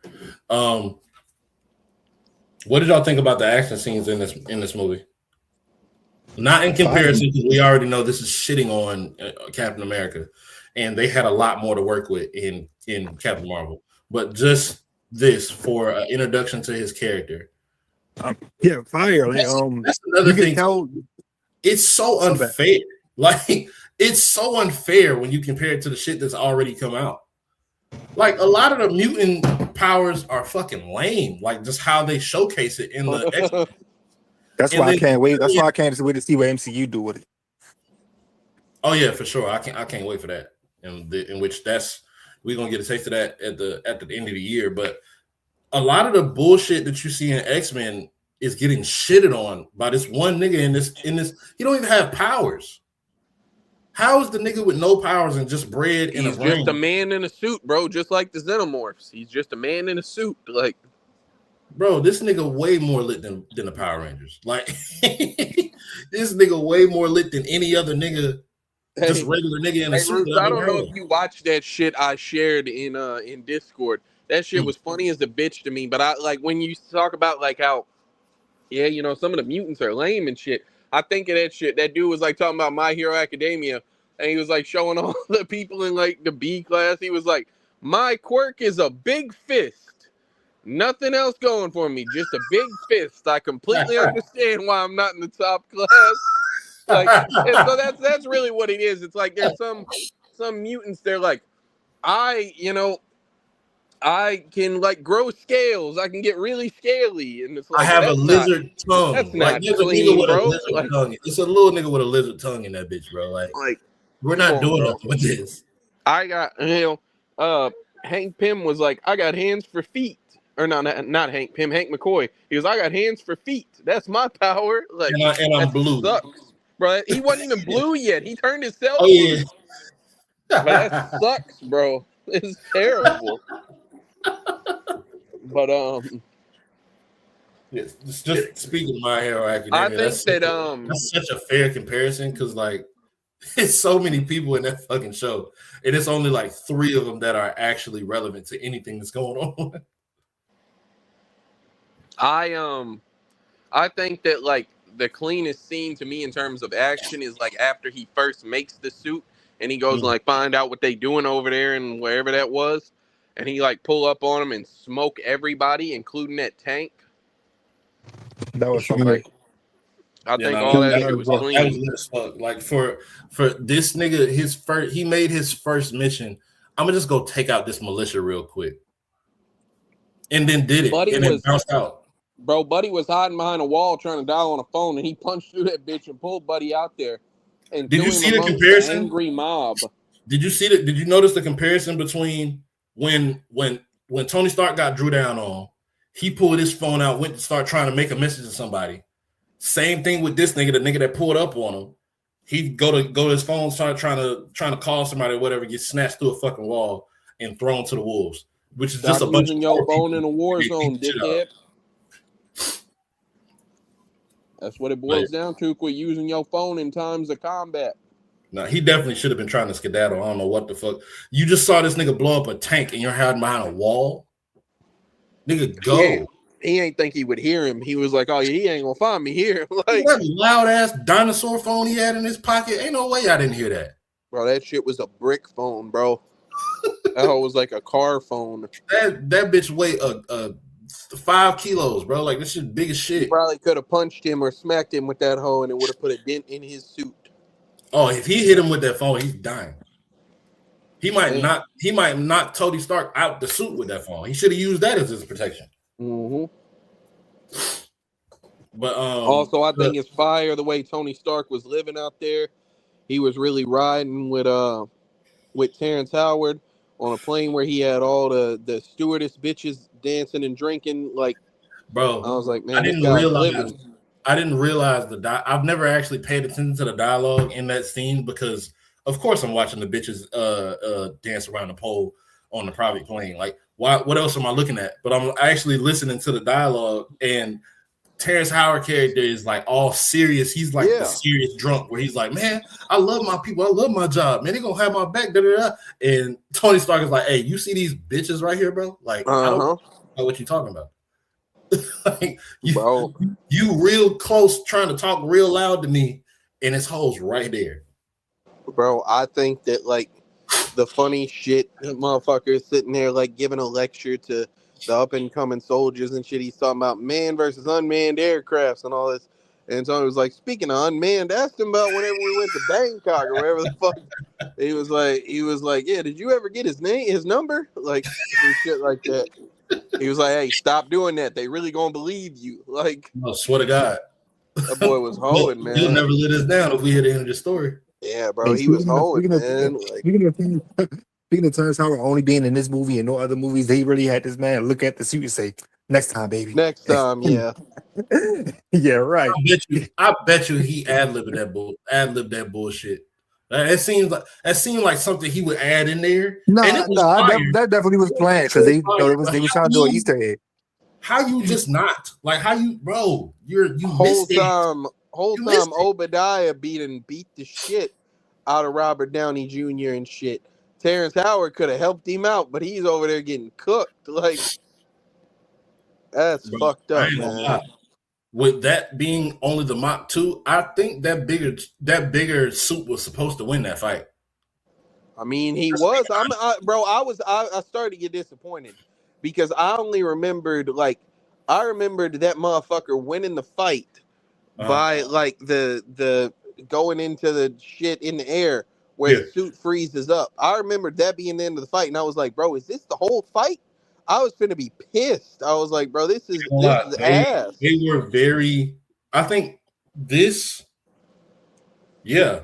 What did y'all think about the action scenes in this movie? Not in comparison, because we already know this is shitting on Captain America, and they had a lot more to work with in Captain Marvel. But just this for an introduction to his character. Yeah, fire. Like, that's another thing. It's so unfair. Like, it's so unfair when you compare it to the shit that's already come out. Like, a lot of the mutant powers are fucking lame. Like, just how they showcase it in the X-Men. That's why I can't wait. That's why I can't wait to see what MCU do with it. Oh yeah, for sure. I can't wait for that. In which we're gonna get a taste of that at the end of the year. But a lot of the bullshit that you see in X-Men is getting shitted on by this one nigga in this. He don't even have powers. How is the nigga with no powers and just bred in a brain? He's just a man in a suit, bro. Just like the Xenomorphs. He's just a man in a suit. Like, bro, this nigga way more lit than the Power Rangers. Like, this nigga way more lit than any other nigga. Just regular nigga in a suit. Bruce, I don't know if you watched that shit I shared in Discord. That shit was funny as a bitch to me. But I like when you talk about like how, yeah, you know, some of the mutants are lame and shit. I think of that shit. That dude was like talking about My Hero Academia, and he was like showing all the people in like the B class. He was like, my quirk is a big fist. Nothing else going for me. Just a big fist. I completely understand why I'm not in the top class. Like, and so that's really what it is. It's like there's some mutants. They're like, I can like grow scales. I can get really scaly, and it's like I have a lizard tongue. That's like, not clean, bro. Like, tongue. It's a little nigga with a lizard tongue in that bitch, bro. Like we're not doing nothing with this. I got Hank Pym was like, I got hands for feet. Or not Hank Pym, Hank McCoy. He goes, I got hands for feet. That's my power. Like, and I'm blue. Sucks, bro. He wasn't even blue yet. He turned himself. Oh yeah. But that sucks, bro. It's terrible. But yes, just speaking of My Hero Academia, I think that's such a fair comparison because like it's so many people in that fucking show, and it's only like 3 of them that are actually relevant to anything that's going on. I think that like the cleanest scene to me in terms of action is like after he first makes the suit and he goes and like find out what they doing over there and wherever that was. and he like pull up on him and smoke everybody, including that tank. That was funny. Like, I think all that shit was that clean. was lit as fuck. Like for this nigga, he made his first mission. I'm gonna just go take out this militia real quick, and then did it, and then bounced out. Bro, Buddy was hiding behind a wall trying to dial on a phone, and he punched through that bitch and pulled Buddy out there. And did you see the comparison? Angry mob. Did you notice the comparison between when Tony Stark got drew down on? He pulled his phone out, went to start trying to make a message to somebody. Same thing with this nigga, the nigga that pulled up on him. He'd go to his phone, start trying to call somebody or whatever, get snatched through a fucking wall and thrown to the wolves. Which is just a bunch of your phone in a war zone, dickhead. That's what it boils down to. Quit using your phone in times of combat. No, he definitely should have been trying to skedaddle. I don't know what the fuck. You just saw this nigga blow up a tank and you're hiding behind a wall? Nigga, go. He ain't think he would hear him. He was like, oh, yeah, he ain't gonna find me here. Like that loud ass dinosaur phone he had in his pocket. Ain't no way I didn't hear that. Bro, that shit was a brick phone, bro. That was like a car phone. That bitch weighed 5 kilos, bro. Like, this shit big as shit. He probably could have punched him or smacked him with that hoe and it would have put a dent in his suit. Oh, if he hit him with that phone, he's dying. He might knock Tony Stark out the suit with that phone. He should have used that as his protection. Mm-hmm. But also, I think it's fire the way Tony Stark was living out there. He was really riding with Terrence Howard on a plane where he had all the stewardess bitches dancing and drinking. Like, bro, I was like, man, I didn't realize I've never actually paid attention to the dialogue in that scene because, of course, I'm watching the bitches dance around the pole on the private plane. Like, what else am I looking at? But I'm actually listening to the dialogue, and Terrence Howard character is like all serious. He's like the serious drunk where he's like, man, I love my people. I love my job. Man, they gonna have my back. Da, da, da. And Tony Stark is like, hey, you see these bitches right here, bro? Like, I don't know what you talking about. Like, you real close trying to talk real loud to me, and it's hoes right there. Bro, I think that like the funny shit, motherfucker is sitting there like giving a lecture to the up and coming soldiers and shit. He's talking about manned versus unmanned aircrafts and all this. And Tony was like, speaking of unmanned, asked him about whenever we went to Bangkok or wherever the fuck. He was like, yeah, did you ever get his number? Like some shit like that. He was like, hey, stop doing that. They really gonna believe you. Like, I swear to God. That boy was hoeing, man. He'll never let us down if we hear the end of the story. Yeah, bro, he was hoeing, man. Speaking of Terrence Howard only being in this movie and no other movies, they really had this man look at the suit and say, next time, baby. Next time, yeah. Yeah, right. I bet you he ad-libbed that bullshit. That seemed like something he would add in there. That definitely was planned because they were trying to do an Easter egg. How you just not like how you, bro? You whole time Obadiah beat the shit out of Robert Downey Jr. and shit. Terrence Howard could have helped him out, but he's over there getting cooked. Like, that's fucked up, man. With that being only the Mach 2, I think that bigger suit was supposed to win that fight. I mean, he was. I started to get disappointed because I only remembered that motherfucker winning the fight by like the going into the shit in the air where the suit freezes up. I remembered that being the end of the fight, and I was like, bro, is this the whole fight? I was finna be pissed. I was like, bro, this is ass. They were very. I think this. Yeah.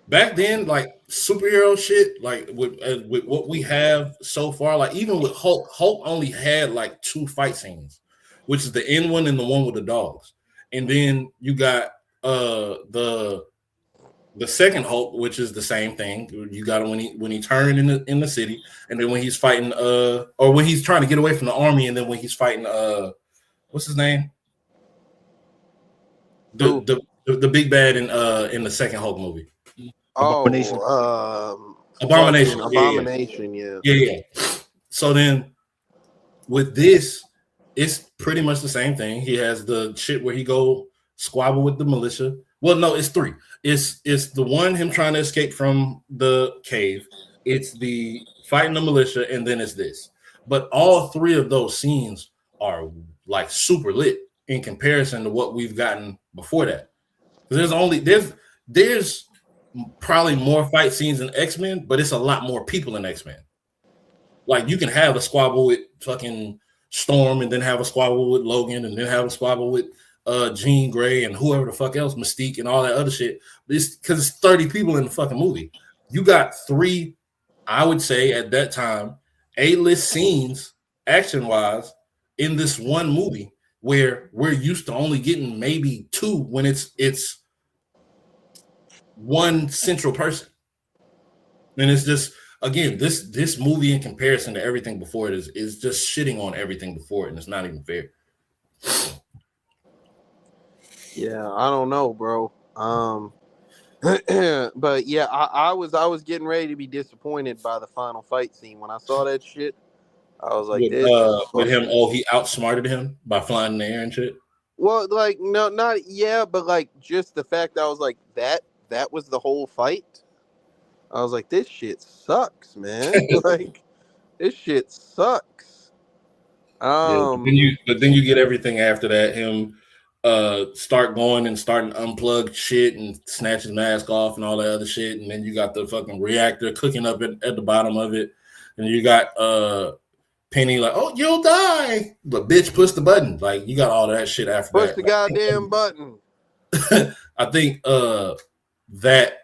Back then, like superhero shit, like with what we have so far, like even with Hulk only had like 2 fight scenes, which is the end one and the one with the dogs, and then you got the second Hulk, which is the same thing. You got him when he turned in the city, and then when he's fighting or when he's trying to get away from the army, and then when he's fighting what's his name? The big bad in the second Hulk movie. Abomination. Abomination, yeah. So then with this, it's pretty much the same thing. He has the shit where he go squabble with the militia. Well, no, it's 3. It's the one him trying to escape from the cave. It's the fighting the militia, and then it's this. But all three of those scenes are like super lit in comparison to what we've gotten before that. There's probably more fight scenes in X-Men, but it's a lot more people in X-Men. Like you can have a squabble with fucking Storm, and then have a squabble with Logan, and then have a squabble with Jean Grey and whoever the fuck else, Mystique and all that other shit. It's because it's 30 people in the fucking movie. You got three, I would say at that time, A-list scenes, action-wise, in this one movie where we're used to only getting maybe two when it's one central person. And it's just, again, this movie in comparison to everything before it is just shitting on everything before it, and it's not even fair. Yeah, I don't know, bro. But yeah, I was getting ready to be disappointed by the final fight scene. When I saw that shit, I was like, with him, he outsmarted him by flying in the air and shit. Well, like, no, not, yeah, but like, just the fact that I was like, that was the whole fight. I was like, this shit sucks, man. Like, this shit sucks. But then you get everything after that. Him start going and starting to unplug shit and snatch his mask off and all that other shit. And then you got the fucking reactor cooking up at the bottom of it. And you got Penny like, oh, you'll die. But bitch, push the button. Like, you got all that shit after that. Push the goddamn button. I think that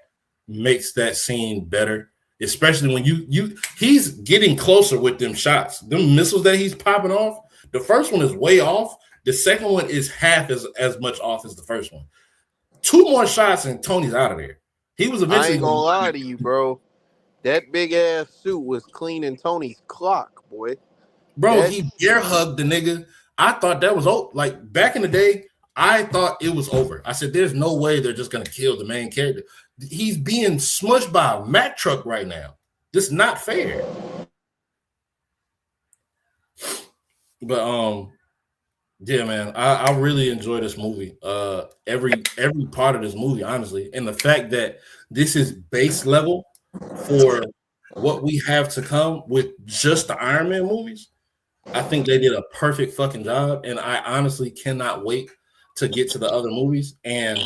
makes that scene better, especially when he's getting closer with them shots. Them missiles that he's popping off, the first one is way off. The second one is half as much off as the first one. 2 more shots and Tony's out of there. He was eventually. I ain't gonna lie to you, bro. That big ass suit was cleaning Tony's clock, boy. Bro, he bear hugged the nigga. I thought that was like back in the day. I thought it was over. I said, "There's no way they're just gonna kill the main character. He's being smushed by a Mack truck right now. This is not fair." But yeah, man, I really enjoy this movie. Every part of this movie, honestly, and the fact that this is base level for what we have to come with just the Iron Man movies. I think they did a perfect fucking job, and I honestly cannot wait to get to the other movies. And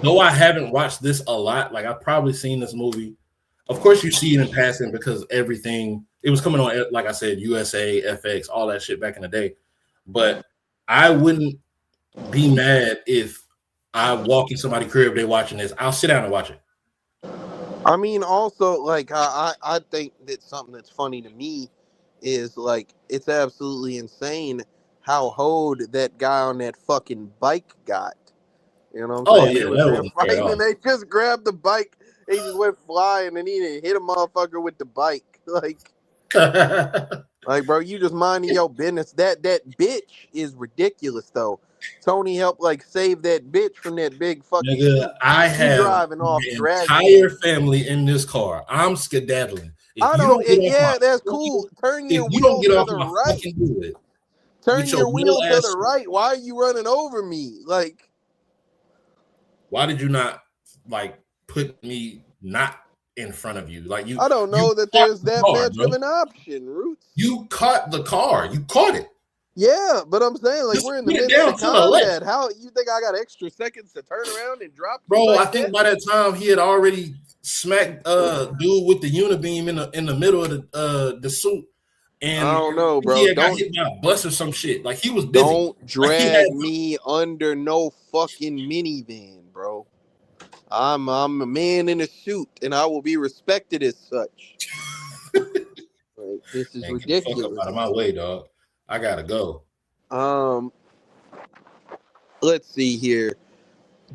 though I haven't watched this a lot, like I've probably seen this movie. Of course, you see it in passing because everything it was coming on, like I said, USA, FX, all that shit back in the day. But I wouldn't be mad if I walk in somebody's crib, they watching this. I'll sit down and watch it. I mean, also, like, I think that something that's funny to me is, like, it's absolutely insane how hoed that guy on that fucking bike got. You know what I'm saying? Yeah, that was fighting, and they just grabbed the bike, they just went flying, and he didn't hit a motherfucker with the bike. Like, bro, you just minding your business. That bitch is ridiculous, though. Tony helped like save that bitch from that big fucking. Nigga, I have driving off the entire family in this car. I'm skedaddling. I don't. Yeah, that's cool. Turn your wheel to the right. Turn your wheel to the right. Why are you running over me? Like, why did you not like put me not in front of you? Like you. I don't know that there's that much of an option, Roots. You caught the car. You caught it. Yeah, but I'm saying, like, we're in the midst of combat. How you think I got extra seconds to turn around and drop? Bro, like I think by that time he had already smacked dude with the unibeam in the middle of the suit. And I don't know, bro. He had got hit by a bus or some shit. Like he was busy. Don't drag me under no fucking minivan, bro. I'm a man in a suit, and I will be respected as such. Like, this is ridiculous. Out of my way, dog. I gotta go. Let's see here.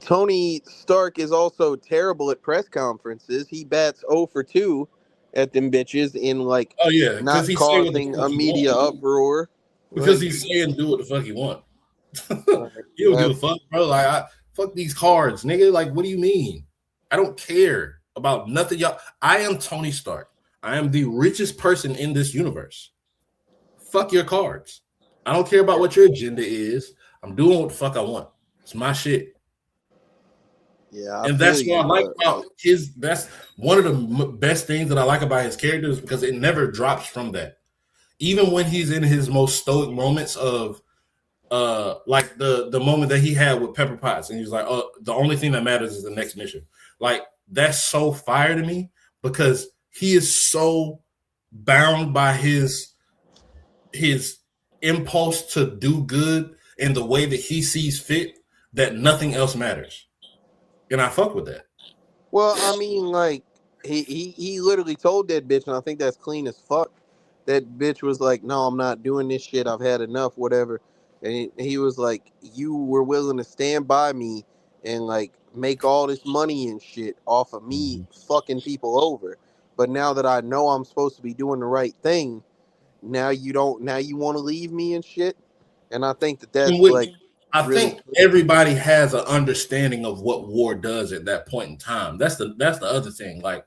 Tony Stark is also terrible at press conferences. He bats 0 for 2 at them bitches in like not causing a media uproar. Because he's saying do what the fuck he want. You don't give a fuck, bro. Like fuck these cards, nigga. Like, what do you mean? I don't care about nothing, y'all. I am Tony Stark. I am the richest person in this universe. Fuck your cards. I don't care about what your agenda is. I'm doing what the fuck I want. It's my shit. Yeah, I And feel that's you, what I like but about his. That's one of the best things that I like about his character is because it never drops from that. Even when he's in his most stoic moments of, like the moment that he had with Pepper Potts, and he's like, "Oh, the only thing that matters is the next mission." Like that's so fire to me because he is so bound by his impulse to do good in the way that he sees fit that nothing else matters, and I fuck with that. well, I mean, like he literally told that bitch, and I think that's clean as fuck. That bitch was like, "No, I'm not doing this shit. I've had enough, whatever." And he was like, "You were willing to stand by me and like make all this money and shit off of me fucking people over, but now that I know I'm supposed to be doing the right thing, now you don't. Now you want to leave me and shit." And I think that In that's which like I really think clean. everybody has an understanding of what war does at that point in time. That's the other thing. Like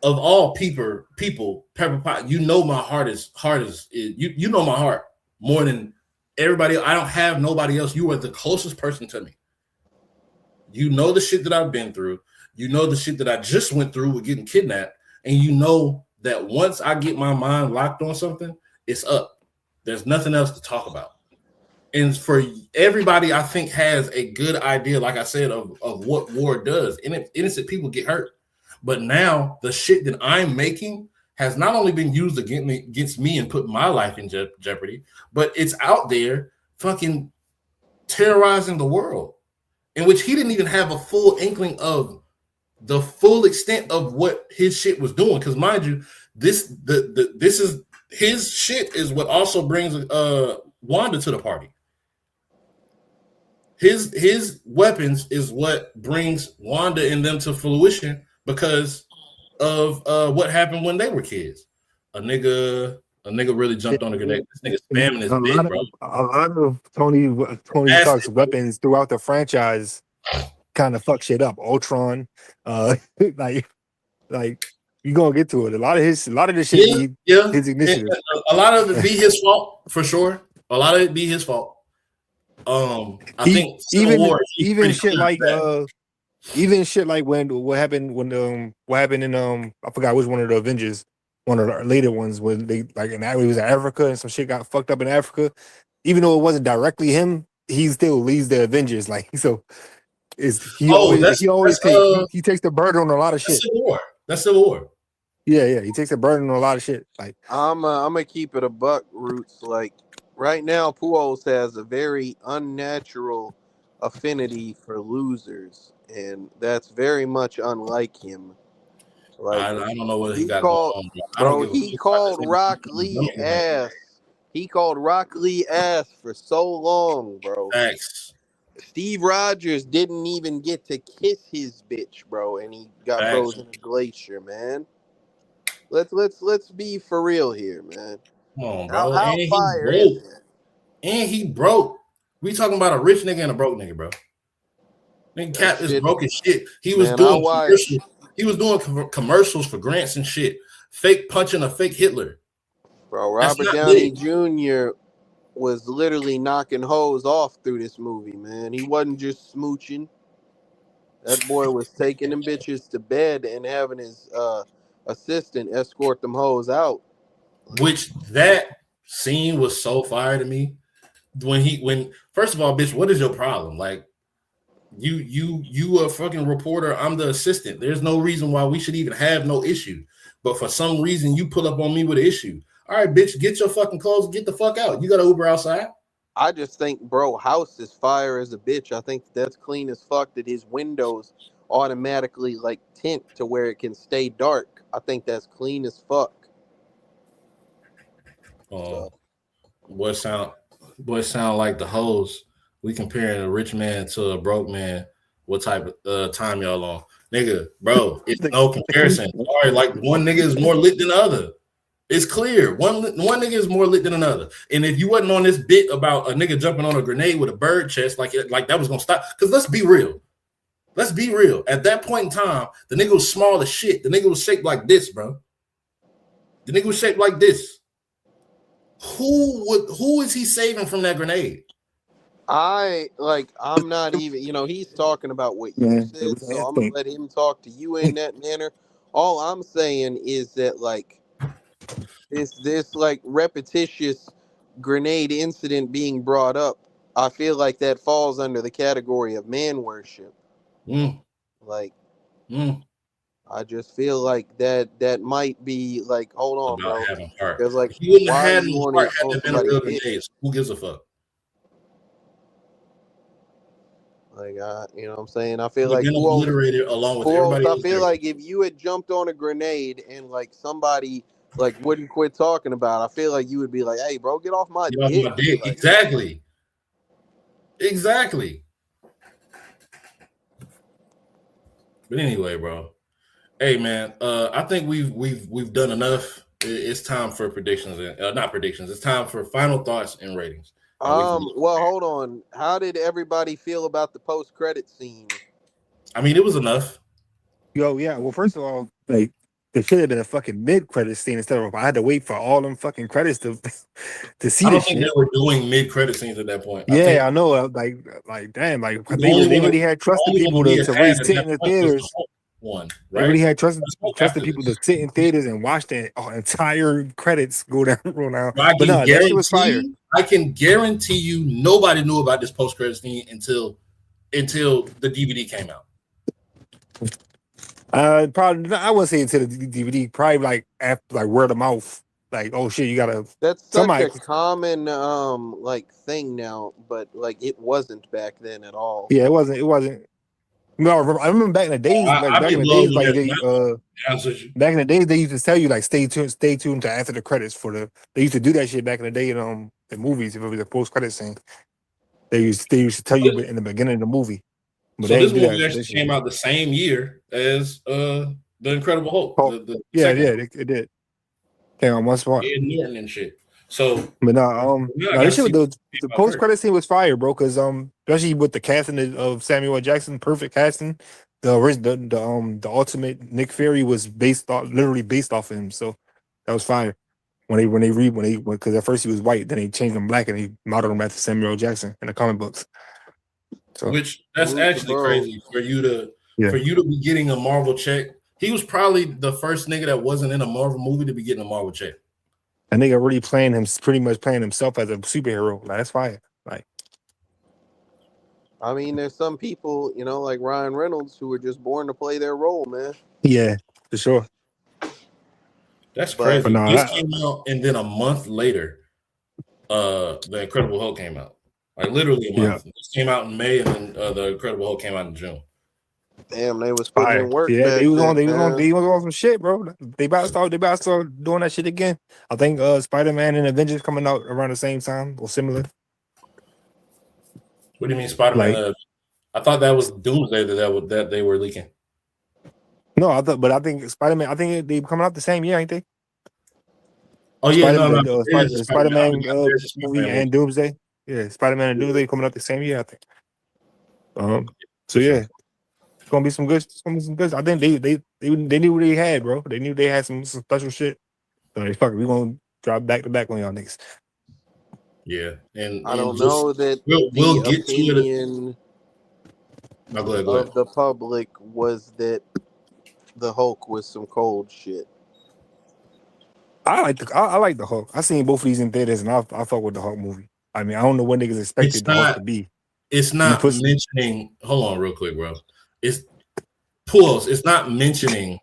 of all people, Pepper Pot, you know my heart is you know my heart more than everybody. I don't have nobody else. You are the closest person to me. You know the shit that I've been through. You know the shit that I just went through with getting kidnapped, and you know that once I get my mind locked on something, it's up. There's nothing else to talk about. And for everybody, I think has a good idea, like I said, of what war does. And innocent people get hurt. But now the shit that I'm making has not only been used against me and put my life in jeopardy, but it's out there fucking terrorizing the world, in which he didn't even have a full inkling of the full extent of what his shit was doing. Because mind you, this is his shit is what also brings Wanda to the party. His weapons is what brings Wanda and them to fruition because of what happened when they were kids. A nigga really jumped on a grenade. This nigga spamming his dick, bro. A lot of Tony Stark's weapons throughout the franchise kind of fuck shit up. Ultron, like you gonna get to it. A lot of this shit be his initiative. And a lot of it be his fault for sure. A lot of it be his fault. I think even shit like when what happened in I forgot which one of the Avengers, one of the later ones when they like it was in Africa and some shit got fucked up in Africa. Even though it wasn't directly him, he still leads the Avengers. Like so, he takes the burden on a lot of shit. That's Civil War. Yeah, he takes the burden on a lot of shit. Like I'm gonna keep it a buck, Roots. Like right now, Pujols has a very unnatural affinity for losers, and that's very much unlike him. Like I don't know what he got called, going on, bro. He called Rock Lee ass. He called Rock Lee ass for so long, bro. Thanks. Steve Rogers didn't even get to kiss his bitch, bro, and he got frozen in a glacier, man. Let's be for real here, man. Come on, bro. How fire is it? And he broke. We talking about a rich nigga and a broke nigga, bro. Nigga Cap is broke as shit. He was doing commercials. He was doing commercials for grants and shit. Fake punching a fake Hitler. Bro, Robert Downey Jr. was literally knocking hoes off through this movie, man. He wasn't just smooching. That boy was taking them bitches to bed and having his assistant escort them hoes out. Which that scene was so fire to me. When first of all, bitch, what is your problem? Like you a fucking reporter, I'm the assistant. There's no reason why we should even have no issue. But for some reason you pull up on me with an issue. All right, bitch, get your fucking clothes, get the fuck out. You got to Uber outside. I just think, bro, house is fire as a bitch. I think that's clean as fuck that his windows automatically like tint to where it can stay dark. I think that's clean as fuck. Boy sound like the hoes. We comparing a rich man to a broke man. What type of time y'all on? Nigga, bro, it's no comparison. Sorry, like one nigga is more lit than the other. It's clear. One nigga is more lit than another. And if you wasn't on this bit about a nigga jumping on a grenade with a bird chest, like that was gonna stop. Because let's be real. Let's be real. At that point in time, the nigga was small as shit. The nigga was shaped like this, bro. The nigga was shaped like this. Who is he saving from that grenade? I'm not even, he's talking about what you Yeah, it said, was so last I'm gonna thing. let him talk to you in that manner. All I'm saying is that this repetitious grenade incident being brought up, I feel like that falls under the category of man worship. Mm, Like, mm. I just feel like that might be like, hold on, About bro, having heart. because like, He wouldn't why have are had you any wanting heart to had throw there been a somebody's real dick? grenades. Who gives a fuck? Like, you know what I'm saying? I feel Would have like been obliterated along with who else? everybody I else feel there. like if you had jumped on a grenade and like somebody like wouldn't quit talking about it, I feel like you would be like, hey, bro, get off my Get off dick. my dick. Like, Exactly. Exactly. But anyway, bro. Hey man, I think we've done enough. It's time for predictions and not predictions. It's time for final thoughts and ratings. And we can well, hold on. How did everybody feel about the post-credit scene? I mean, it was enough. Yo, yeah. Well, first of all, like it should have been a fucking mid-credit scene instead of I had to wait for all them fucking credits to see I don't this think shit. they were doing mid-credit scenes at that point. I Yeah, think I know. Like, damn, like the they only really one, had the trusted only one people we to, had to had really at sit that in the point was the theaters. Hulk one, They right? really had The Hulk trusted after people to this. sit in theaters and watch the entire credits go down, roll down. But I But can no, that shit was fire. guarantee you, nobody knew about this post-credit scene until the DVD came out. Probably I wouldn't say until the DVD. Probably like after, like word of mouth. Like, oh shit, you gotta That's such somebody. a common thing now, but like it wasn't back then at all. Yeah, it wasn't. It wasn't. No, I remember back in the days. Like I back be in the days, loving like that. they Answer you. back in the days they used to tell you like stay tuned to after the credits for the. They used to do that shit back in the day in movies. If it was a post credit scene, they used to tell you in the beginning of the movie. But So they this didn't do movie that. actually This shit. came out the same year as The Incredible Hulk, Oh, the yeah, second yeah, one. it did. Came on one spot. Ed Norton and shit. So But yeah, I no, got to this shit see with what the came out post first. credit scene was fire, bro. Because especially with the casting of Samuel L. Jackson, perfect casting. The ultimate Nick Fury was literally based off of him. So that was fire. Because at first he was white, then they changed him black and he modeled him after Samuel L. Jackson in the comic books. So Which that's Salute the actually bros. crazy for you to yeah, be getting a Marvel check. He was probably the first nigga that wasn't in a Marvel movie to be getting a Marvel check. that nigga really pretty much playing himself as a superhero. Like, that's fire. Like, I mean, there's some people, like Ryan Reynolds, who were just born to play their role, man. yeah, for sure. That's But But crazy. no, This came out, and then a month later, The Incredible Hulk came out. Like literally a yeah, month. This came out in May, and then The Incredible Hulk came out in June. damn, they was putting fire. in work Yeah, back then, man. they was on some shit, bro. They about to start doing that shit again. I think Spider-Man and Avengers coming out around the same time or similar. What do you mean, Spider-Man? Like, I thought that was Doomsday that they were leaking. no, I think Spider-Man. I think they coming out the same year, ain't they? Oh yeah, no, no. The Spider-Man There's a movie Spider-Man and Doomsday. Yeah, Spider-Man and Doomsday coming out the same year, I think. So for sure. yeah, it's gonna be some good. It's gonna be some good. I think they knew what they had, bro. They knew they had some special shit. So they fuck it. We gonna drop back to back on y'all niggas. Yeah, and I don't just, know that we'll the get to it. opinion No, go ahead. of the public was that the Hulk was some cold shit. I like the Hulk. I seen both of these in theaters, and I fuck with the Hulk movie. I mean, I don't know what niggas expected the Hulk to be. It's not mentioning. Hold on, real quick, bro. It's pause. It's not mentioning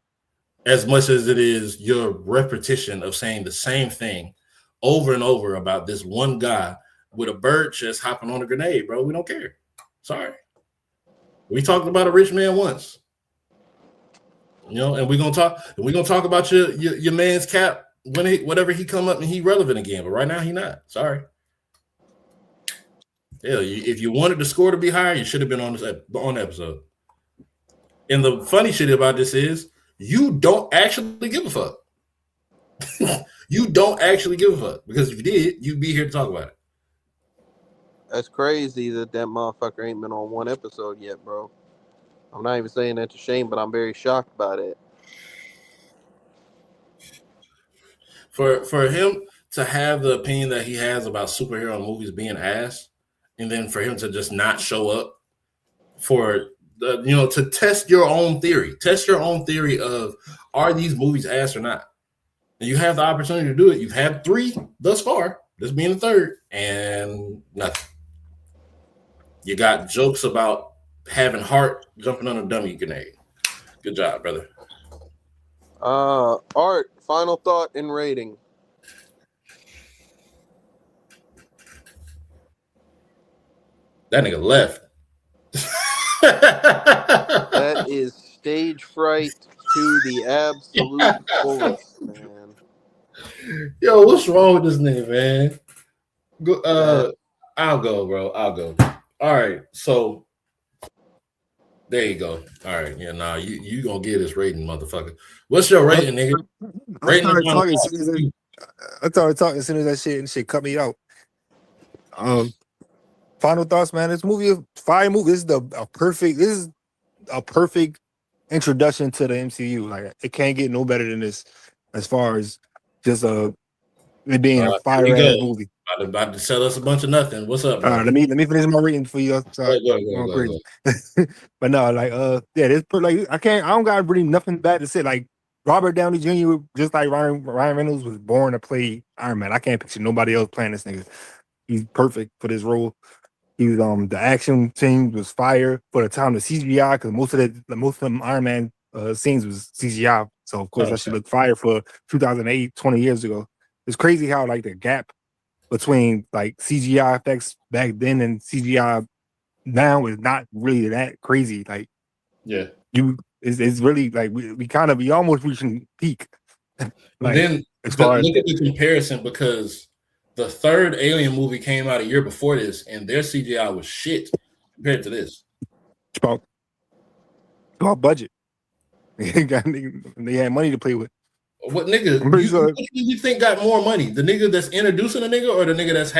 as much as it is your repetition of saying the same thing over and over about this one guy with a bird chest hopping on a grenade, bro. We don't care. Sorry. We talked about a rich man once. And we're gonna talk about your man's Cap whenever he come up and he relevant again. But right now he not. Sorry. Hell, if you wanted the score to be higher, you should have been on the episode. And the funny shit about this is you don't actually give a fuck. You don't actually give a fuck, because if you did, you'd be here to talk about it. That's crazy that motherfucker ain't been on one episode yet, bro. I'm not even saying that's a shame, but I'm very shocked by that. For him to have the opinion that he has about superhero movies being ass, and then for him to just not show up for to test your own theory. Test your own theory of, are these movies ass or not? And you have the opportunity to do it. You've had 3 thus far, this being the 3rd, and nothing. You got jokes about having heart jumping on a dummy grenade. Good job, brother. Art, final thought and rating. That nigga left. That is stage fright to the absolute fullest, man. Yo, what's wrong with this nigga, man? Go, I'll go, bro. I'll go. All right, so there you go. All right, yeah, nah, you gonna get this rating, motherfucker. What's your rating, nigga? I started talking as soon as that shit cut me out. Final thoughts, man. This movie is fire movie. This is a perfect introduction to the MCU. Like, it can't get no better than this as far as just it being a fire ass movie. About to sell us a bunch of nothing. What's up, bro? Let me finish my rating for you. Sorry. Go. But no, like this like I don't got really nothing bad to say. Like, Robert Downey Jr., just like Ryan Reynolds, was born to play Iron Man. I can't picture nobody else playing this nigga. He's perfect for this role. He was the action scene was fire for the time. The CGI, because most of them Iron Man scenes was CGI. So of course that should look fire for 2008, 20 years ago. It's crazy how like the gap between like CGI effects back then and CGI now is not really that crazy. Like, yeah, it's really like we almost reaching peak. Like, then look at the comparison, because the 3rd Alien movie came out a year before this, and their CGI was shit compared to this. It's about budget. They had money to play with. What nigga you think got more money? The nigga that's introducing a nigga, or the nigga that's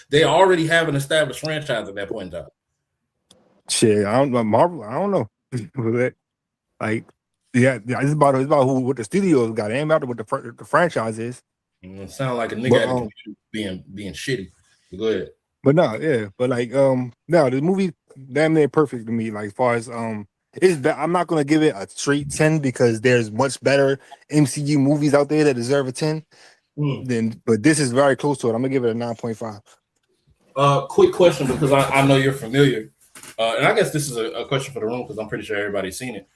they already have an established franchise at that point in time? Shit, I don't know. Marvel, I don't know. Like, yeah, it's about what the studios got. It ain't about what the franchise is. It sound like a nigga being shitty. Go ahead. But no, yeah, but like no, the movie damn near perfect to me. Like, as far as I'm not gonna give it a straight 10, because there's much better MCU movies out there that deserve a 10. But this is very close to it. I'm gonna give it a 9.5. Quick question, because I know you're familiar, and I guess this is a question for the room, because I'm pretty sure everybody's seen it.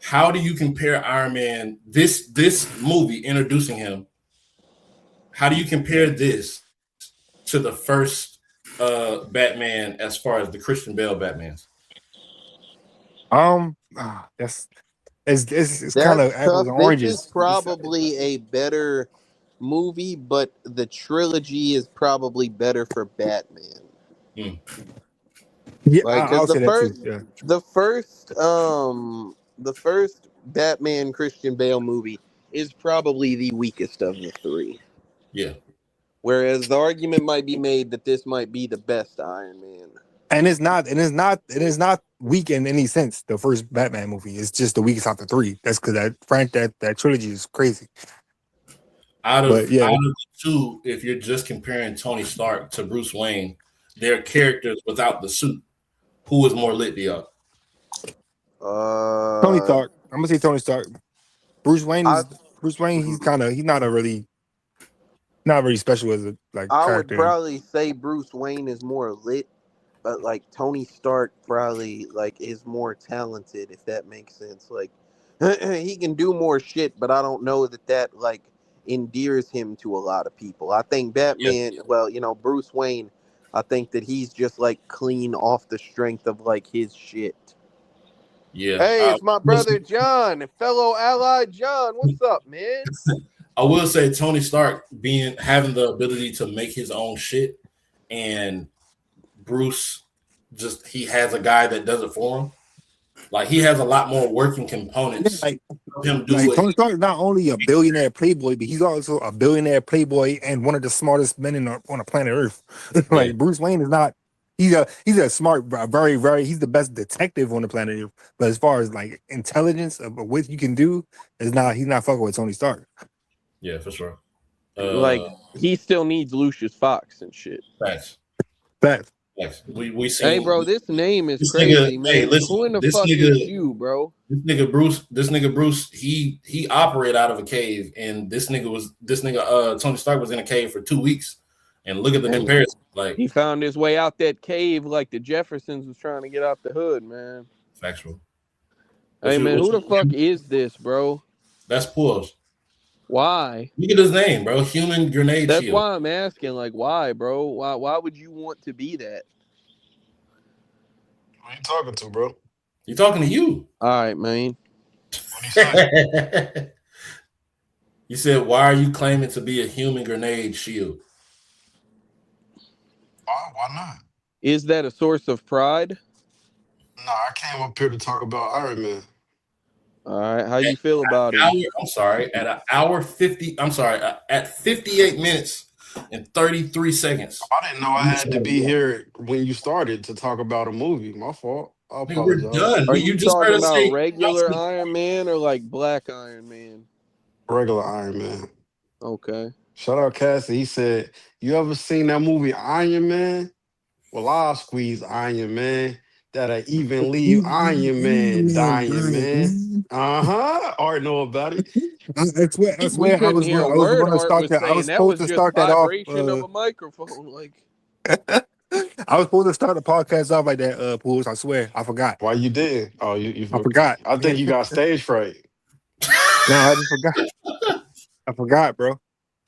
How do you compare Iron Man, this movie introducing him? How do you compare this to the first Batman, as far as the Christian Bale Batmans? It's kind of apples and oranges. This is probably a better movie, but the trilogy is probably better for Batman. Yeah, like, I'll say that too. Yeah. The first Batman Christian Bale movie is probably the weakest of the 3. Yeah. Whereas the argument might be made that this might be the best Iron Man. And it's not weak in any sense. The first Batman movie is just the weakest out of the 3. That's because that trilogy is crazy. Out of the 2, if you're just comparing Tony Stark to Bruce Wayne, their characters without the suit, who is more lit to y'all? Tony Stark. I'm gonna say Tony Stark. Bruce Wayne. He's not really special as a character. I would probably say Bruce Wayne is more lit, but like Tony Stark probably like is more talented, if that makes sense. Like, he can do more shit, but I don't know that like endears him to a lot of people. I think Batman, Bruce Wayne, I think that he's just like clean off the strength of like his shit. Yeah. Hey, it's my brother John, fellow ally John. What's up, man? I will say Tony Stark having the ability to make his own shit, and Bruce he has a guy that does it for him. Like, he has a lot more working components. Like Tony Stark is not only a billionaire playboy, but he's also a billionaire playboy and one of the smartest men on the planet Earth. Like, Bruce Wayne is not. He's a smart, very, very. He's the best detective on the planet Earth. But as far as like intelligence of what you can do, he's not fucking with Tony Stark. Yeah, for sure. Like, he still needs Lucius Fox and shit. Thanks. Facts. Yes. We seen. Hey, bro, this name is This crazy, nigga, man. hey, listen, Who in the this fuck nigga- is you, bro? This nigga Bruce, he operated out of a cave, and this nigga Tony Stark was in a cave for 2 weeks. And look at the And comparison. Like, he found his way out that cave like the Jeffersons was trying to get out the hood, man. factual. Hey, man, who the fuck is this, bro? That's Pulse. Why? Look at his name, bro. Human grenade That's shield. why I'm asking, like, why, bro? Why would you want to be that? Who you talking to, bro? You talking to you? All right, man. What you say? You said, why are you claiming to be a human grenade shield? Why not? Is that a source of pride? No, I came up here to talk about Iron Man. All right, how you feel about it? At 58 minutes and 33 seconds. I didn't know I had to be here when you started to talk about a movie. My fault. I Nigga, we're apologize. done. Are you just talking heard us about say- regular Iron Man or like Black Iron Man? Regular Iron Man. Okay. Shout out Cassie. He said, "You ever seen that movie Iron Man? Well, I'll squeeze Iron Man. That'll even leave Iron Man dying, man. Already know about it. I swear, I We couldn't was hear a going word to Art start was that. I saying. was That was supposed to just start that off. vibration of a microphone. Like, I was supposed to start the podcast off like that, Pools. I swear, I forgot. Why you did? Oh, you I forgot. I think you got stage fright. No, I just forgot. I forgot, bro.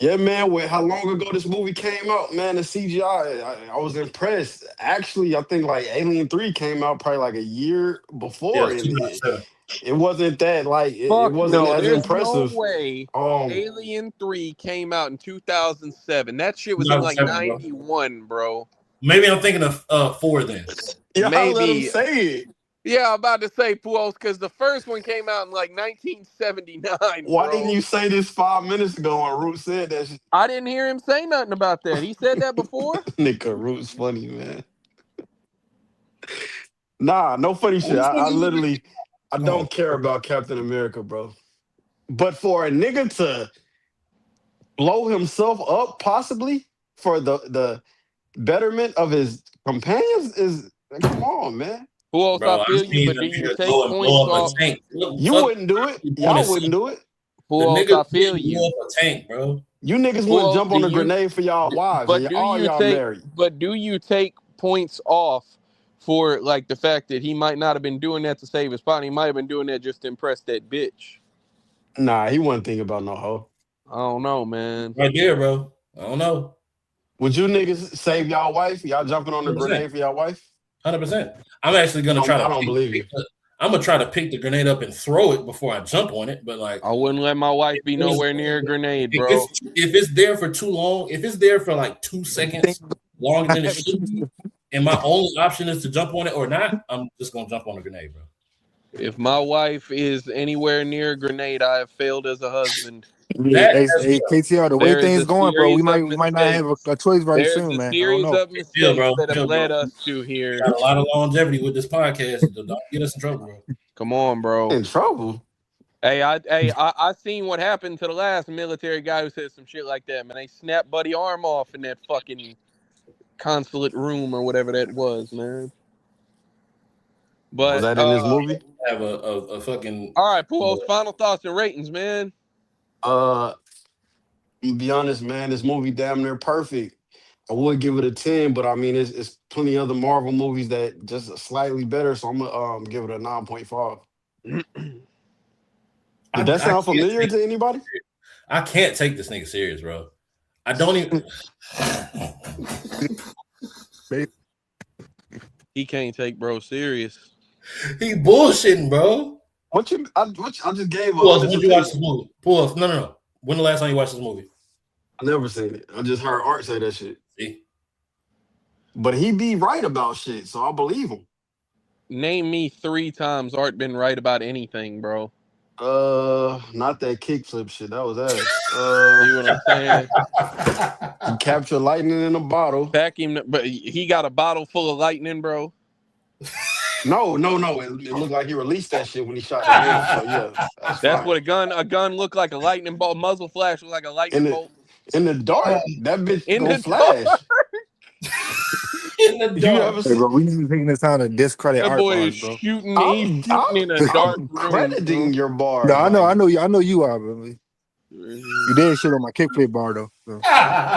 Yeah, man. With how long ago this movie came out, man, the CGI, I was impressed. Actually, I think like Alien 3 came out probably like a year before. Yeah, It wasn't that like it fuck wasn't no, as there's impressive. no way. Alien 3 came out in 2007. That shit was in like 91, bro. Maybe I'm thinking of 4 then. Yeah, Maybe. let him say it. Yeah, I'm about to say Puos because the first one came out in like 1979. Why bro. didn't you say this 5 minutes ago when Root said that shit? I didn't hear him say nothing about that. He said that before? Nigga, Root's funny, man. Nah, no funny shit. I literally, I don't care about Captain America, bro. But for a nigga to blow himself up, possibly for the betterment of his companions, is come on, man. Puos, Bro, I feel I've you, seen but a do you nigga take go and points blow up a off? tank. Look, You fuck, wouldn't do it. you Y'all wanna wouldn't see do it. the Puos, nigga I feel blow you. up a tank, bro. You niggas Puos, wouldn't jump on do a you- grenade for y'all wives, But and do all you y'all take? married. But do you take points off for like the fact that he might not have been doing that to save his partner? He might have been doing that just to impress that bitch. Nah, he wasn't thinking about no hoe. I don't know, man. Right there, bro. I don't know. Would you niggas save y'all wife? Y'all jumping on the 100%. grenade for y'all wife? 100%. I'm actually gonna try to. I don't believe you. I'm gonna try to pick the grenade up and throw it before I jump on it. But like, I wouldn't let my wife be nowhere near a grenade, bro. if it's there for too long, if it's there for like 2 seconds longer than it should be, and my only option is to jump on it or not, I'm just gonna jump on the grenade, bro. If my wife is anywhere near a grenade, I have failed as a husband. Hey, KTR, the way There is things a going, bro, we series might of not have a choice very There's soon, a man. I don't series know. of mistakes bro. that have Chill, bro. led us to here. Got a lot of longevity with this podcast. Don't get us in trouble, bro. Come on, bro. In trouble. Hey, I seen what happened to the last military guy who said some shit like that, man. They snapped Buddy arm off in that fucking consulate room or whatever that was, man. But Was that in this movie? Have a fucking. All right, Puos, final thoughts and ratings, man. To be honest, man, this movie damn near perfect. I would give it a 10, but I mean, it's plenty other Marvel movies that just slightly better, so I'm gonna give it a 9.5. Did that sound familiar to anybody? I can't take this nigga serious, bro. I don't even. He can't take bro serious. He bullshitting, bro. I just gave Pull when did you watch this movie? Pull no. When the last time you watched this movie? I never seen it. I just heard Art say that shit. See? But he be right about shit, so I believe him. Name me 3 times Art been right about anything, bro. Not that kickflip shit. That was ass. See what I'm saying? You capture lightning in a bottle. Vacuum, but he got a bottle full of lightning, bro. No. It looked like he released that shit when he shot the gun. So yeah, That's fine. what a gun looked like. A lightning bolt, muzzle flash looked like a lightning bolt. In the dark, that bitch In gonna the flash. In in the You dark. ever Hey, bro, we need to take this time to discredit That art boy bars, is bro. shooting. I'm, He's shooting in a dark I'm room. crediting your bars. No, I know, like, I know you are, bro. You did shit on my kickflip bar though. So you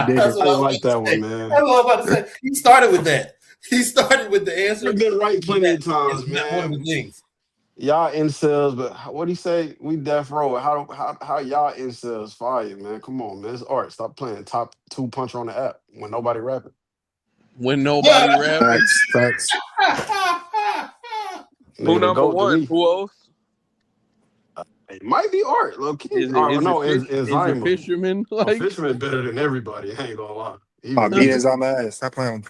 did That's it. what I I ain't was like about that to say. one, man. That's what I was about to say. He started with that. He started with the answer. You've been right plenty of times, It's not one of the man. things. Y'all incels, but what do you say? We death row. How y'all incels fire, man? Come on, man. It's art. Stop playing top 2 puncher on the app when nobody rapping. When nobody rapping. Facts. Who Nigga, the number GOAT to one? me. Who else? It might be art, low key. Is it Fisherman? Like Fisherman better than everybody. I ain't gonna lie. My beat is on my ass. Stop playing.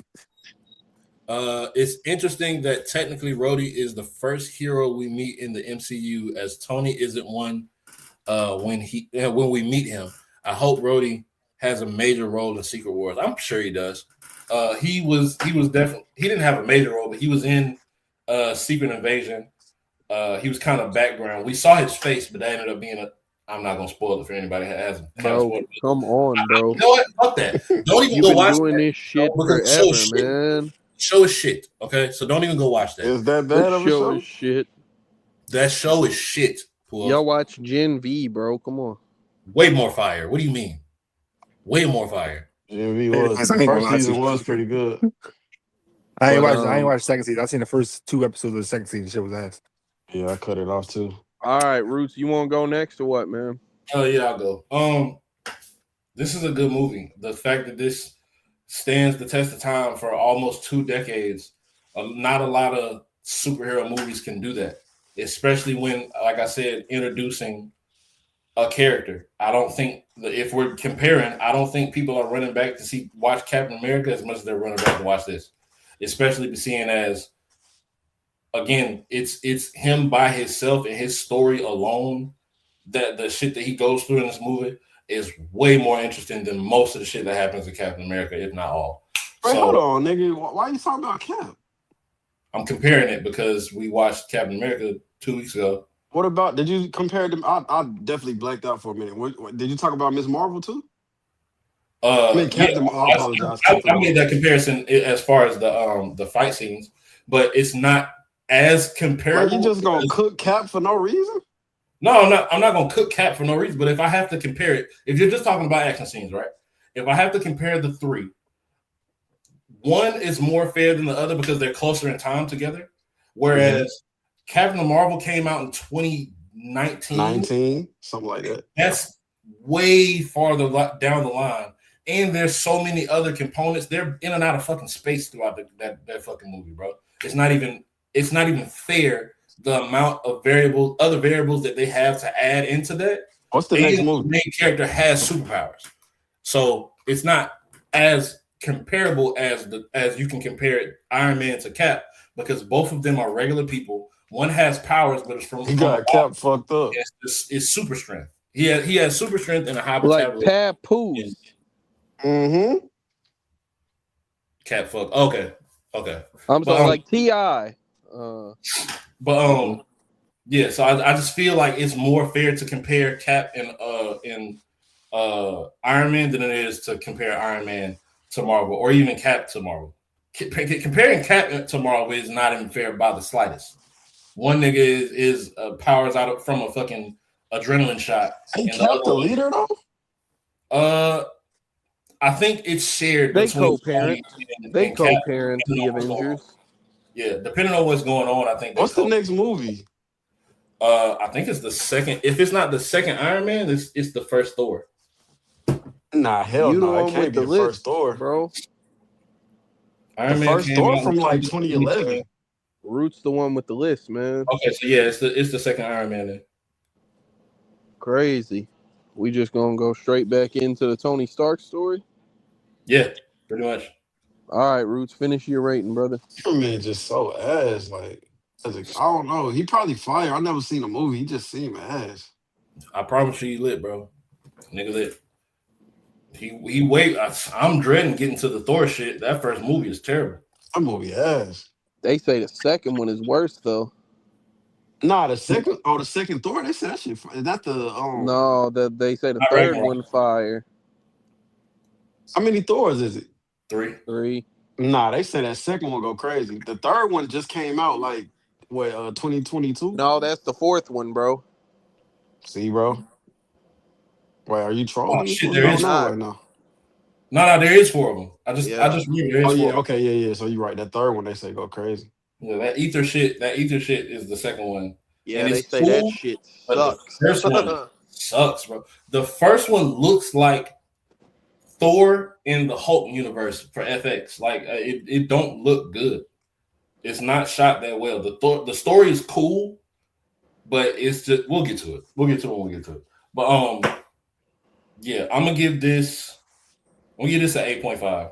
It's interesting that technically Rhodey is the first hero we meet in the MCU, as Tony isn't one when we meet him. I hope Rhodey has a major role in Secret Wars. I'm sure he does. He was definitely, he didn't have a major role, but he was in Secret Invasion. He was kind of background. We saw his face, but that ended up being I'm not gonna spoil it for anybody that hasn't. bro, come on, bro. You know what? Fuck that. Don't even You've go been watch doing that. this shit Because show is forever, man. Show is shit. Okay, so don't even go watch that. Is that bad This of a show show? is shit. That show is shit. Pool. Y'all watch Gen V, bro. Come on. Way more fire. What do you mean? Way more fire. GMV was I ain't gonna first lie to season you. was pretty good. I ain't But, watched the second season. I seen the first 2 episodes of the second season. Shit was ass. Yeah, I cut it off too. All right, Roots, you want to go next or what, man? Oh yeah, I'll go. This is a good movie. The fact that this stands the test of time for almost 2 decades. Not a lot of superhero movies can do that, especially when, like I said, introducing a character. I don't think if we're comparing, I don't think people are running back to watch Captain America as much as they're running back to watch this, especially seeing as, again, it's him by himself and his story alone. That the shit that he goes through in this movie is way more interesting than most of the shit that happens in Captain America, if not all. Wait, So, hold on, nigga. Why are you talking about Cap? I'm comparing it because we watched Captain America 2 weeks ago. What about, did you compare them? I definitely blacked out for a minute. Did you talk about Miss Marvel too? I mean, Captain. Yeah, I apologize. I made that comparison as far as the fight scenes, but it's not as comparable. Like, you just gonna cook Cap for no reason? No, I'm not gonna cook Cap for no reason. But if I have to compare it, if you're just talking about action scenes, right? If I have to compare the 3, one is more fair than the other because they're closer in time together. Whereas Captain Marvel came out in 2019, something like that. That's way farther down the line. And there's so many other components. They're in and out of fucking space throughout that fucking movie, bro. It's not even fair the amount of other variables that they have to add into that. What's the next movie? The main character has superpowers, so it's not as comparable as you can compare Iron Man to Cap, because both of them are regular people. One has powers, but it's from He got Cap fucked up. It's super strength. He has super strength and a high Like metabolism. Papoose. Mm-hmm. Cap fuck. Okay. I'm sorry, like T.I. Yeah. So I just feel like it's more fair to compare Cap and Iron Man than it is to compare Iron Man to Marvel, or even Cap to Marvel. Comparing Cap to Marvel is not even fair by the slightest. One nigga is powers out from a fucking adrenaline shot. Ain't Cap the leader though? I think it's shared. They co-parent. They Cap, co-parent the Avengers. Yeah, depending on what's going on, I think. What's the next movie? I think it's the second. If it's not the second Iron Man, it's the first Thor. Nah, hell no. It can't be the first Thor, bro. Iron the Man first Thor from like 2011. Root's the one with the list, man. Okay, so yeah, it's the second Iron Man then. Crazy. We just gonna go straight back into the Tony Stark story? Yeah, pretty much. All right, Roots, finish your rating, brother. Your man just so ass. Like, I don't know. He probably fire. I never seen a movie. He just seemed ass. I promise you, he lit, bro. Nigga lit. He wait. I'm dreading getting to the Thor shit. That first movie is terrible. That movie ass. They say the second one is worse though. Nah, the second Thor. They said that shit. Is that the No, they say the third one fire. How many Thors is it? 3. 3. Nah, they say that second one go crazy. The third one just came out like what 2022. No, that's the fourth one, bro. See, bro. Wait, are you Oh trolling me? shit, What's there I'm going is. on not. right now? No, there is 4 of them. I just Yeah. remember there Oh is 4. yeah, okay, yeah. So you're right. That third one they say go crazy. Yeah, that ether shit is the second one, Yeah, and they it's say that cool. shit But the sucks. first one sucks, bro. The first one looks like Thor in the Hulk universe for FX. Like it don't look good. It's not shot that well. The story is cool, but it's just we'll get to it. We'll get to it when we get to it. But yeah, I'm gonna give this an 8.5.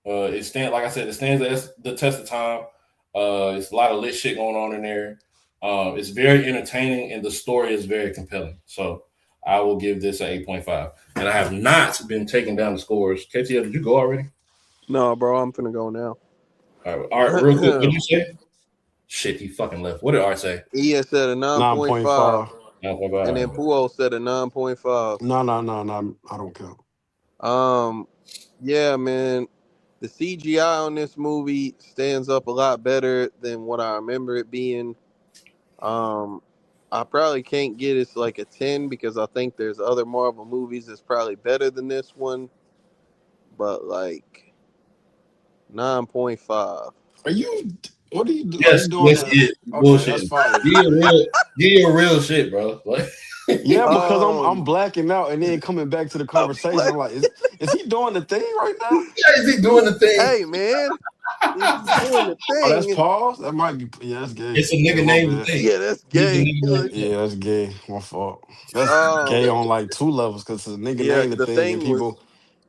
It stands like I said, it stands the test of time. It's a lot of lit shit going on in there. It's very entertaining and the story is very compelling. So I will give this an 8.5. And I have not been taking down the scores. KTL, did you go already? No, bro, I'm finna go now. All right, real quick. What did you say? Shit, he fucking left. What did Art say? He had said a 9.5, 9.5. 9.5. and then Puo said a 9.5. No. I don't count. Yeah, man. The CGI on this movie stands up a lot better than what I remember it being. I probably can't get it like a 10 because I think there's other Marvel movies that's probably better than this one. But like 9.5. Are you? What are you? Are you Yes, doing yes, that? it Okay, bullshit. that's fire. Give you a real shit, bro. Like, Yeah, because I'm Um, blacking out and then coming back to the conversation. I'm like, is he doing the thing right now? yeah, is he doing the thing? hey, man. If he's doing the Oh, that's thing, pause. That might be. Yeah, that's gay. It's a Yeah, nigga my named the bad. thing. yeah, that's He's the gay. nigga named the thing. Yeah, that's gay. My fault. That's gay Um, on like 2 levels because the nigga yeah, named the the thing and thing was,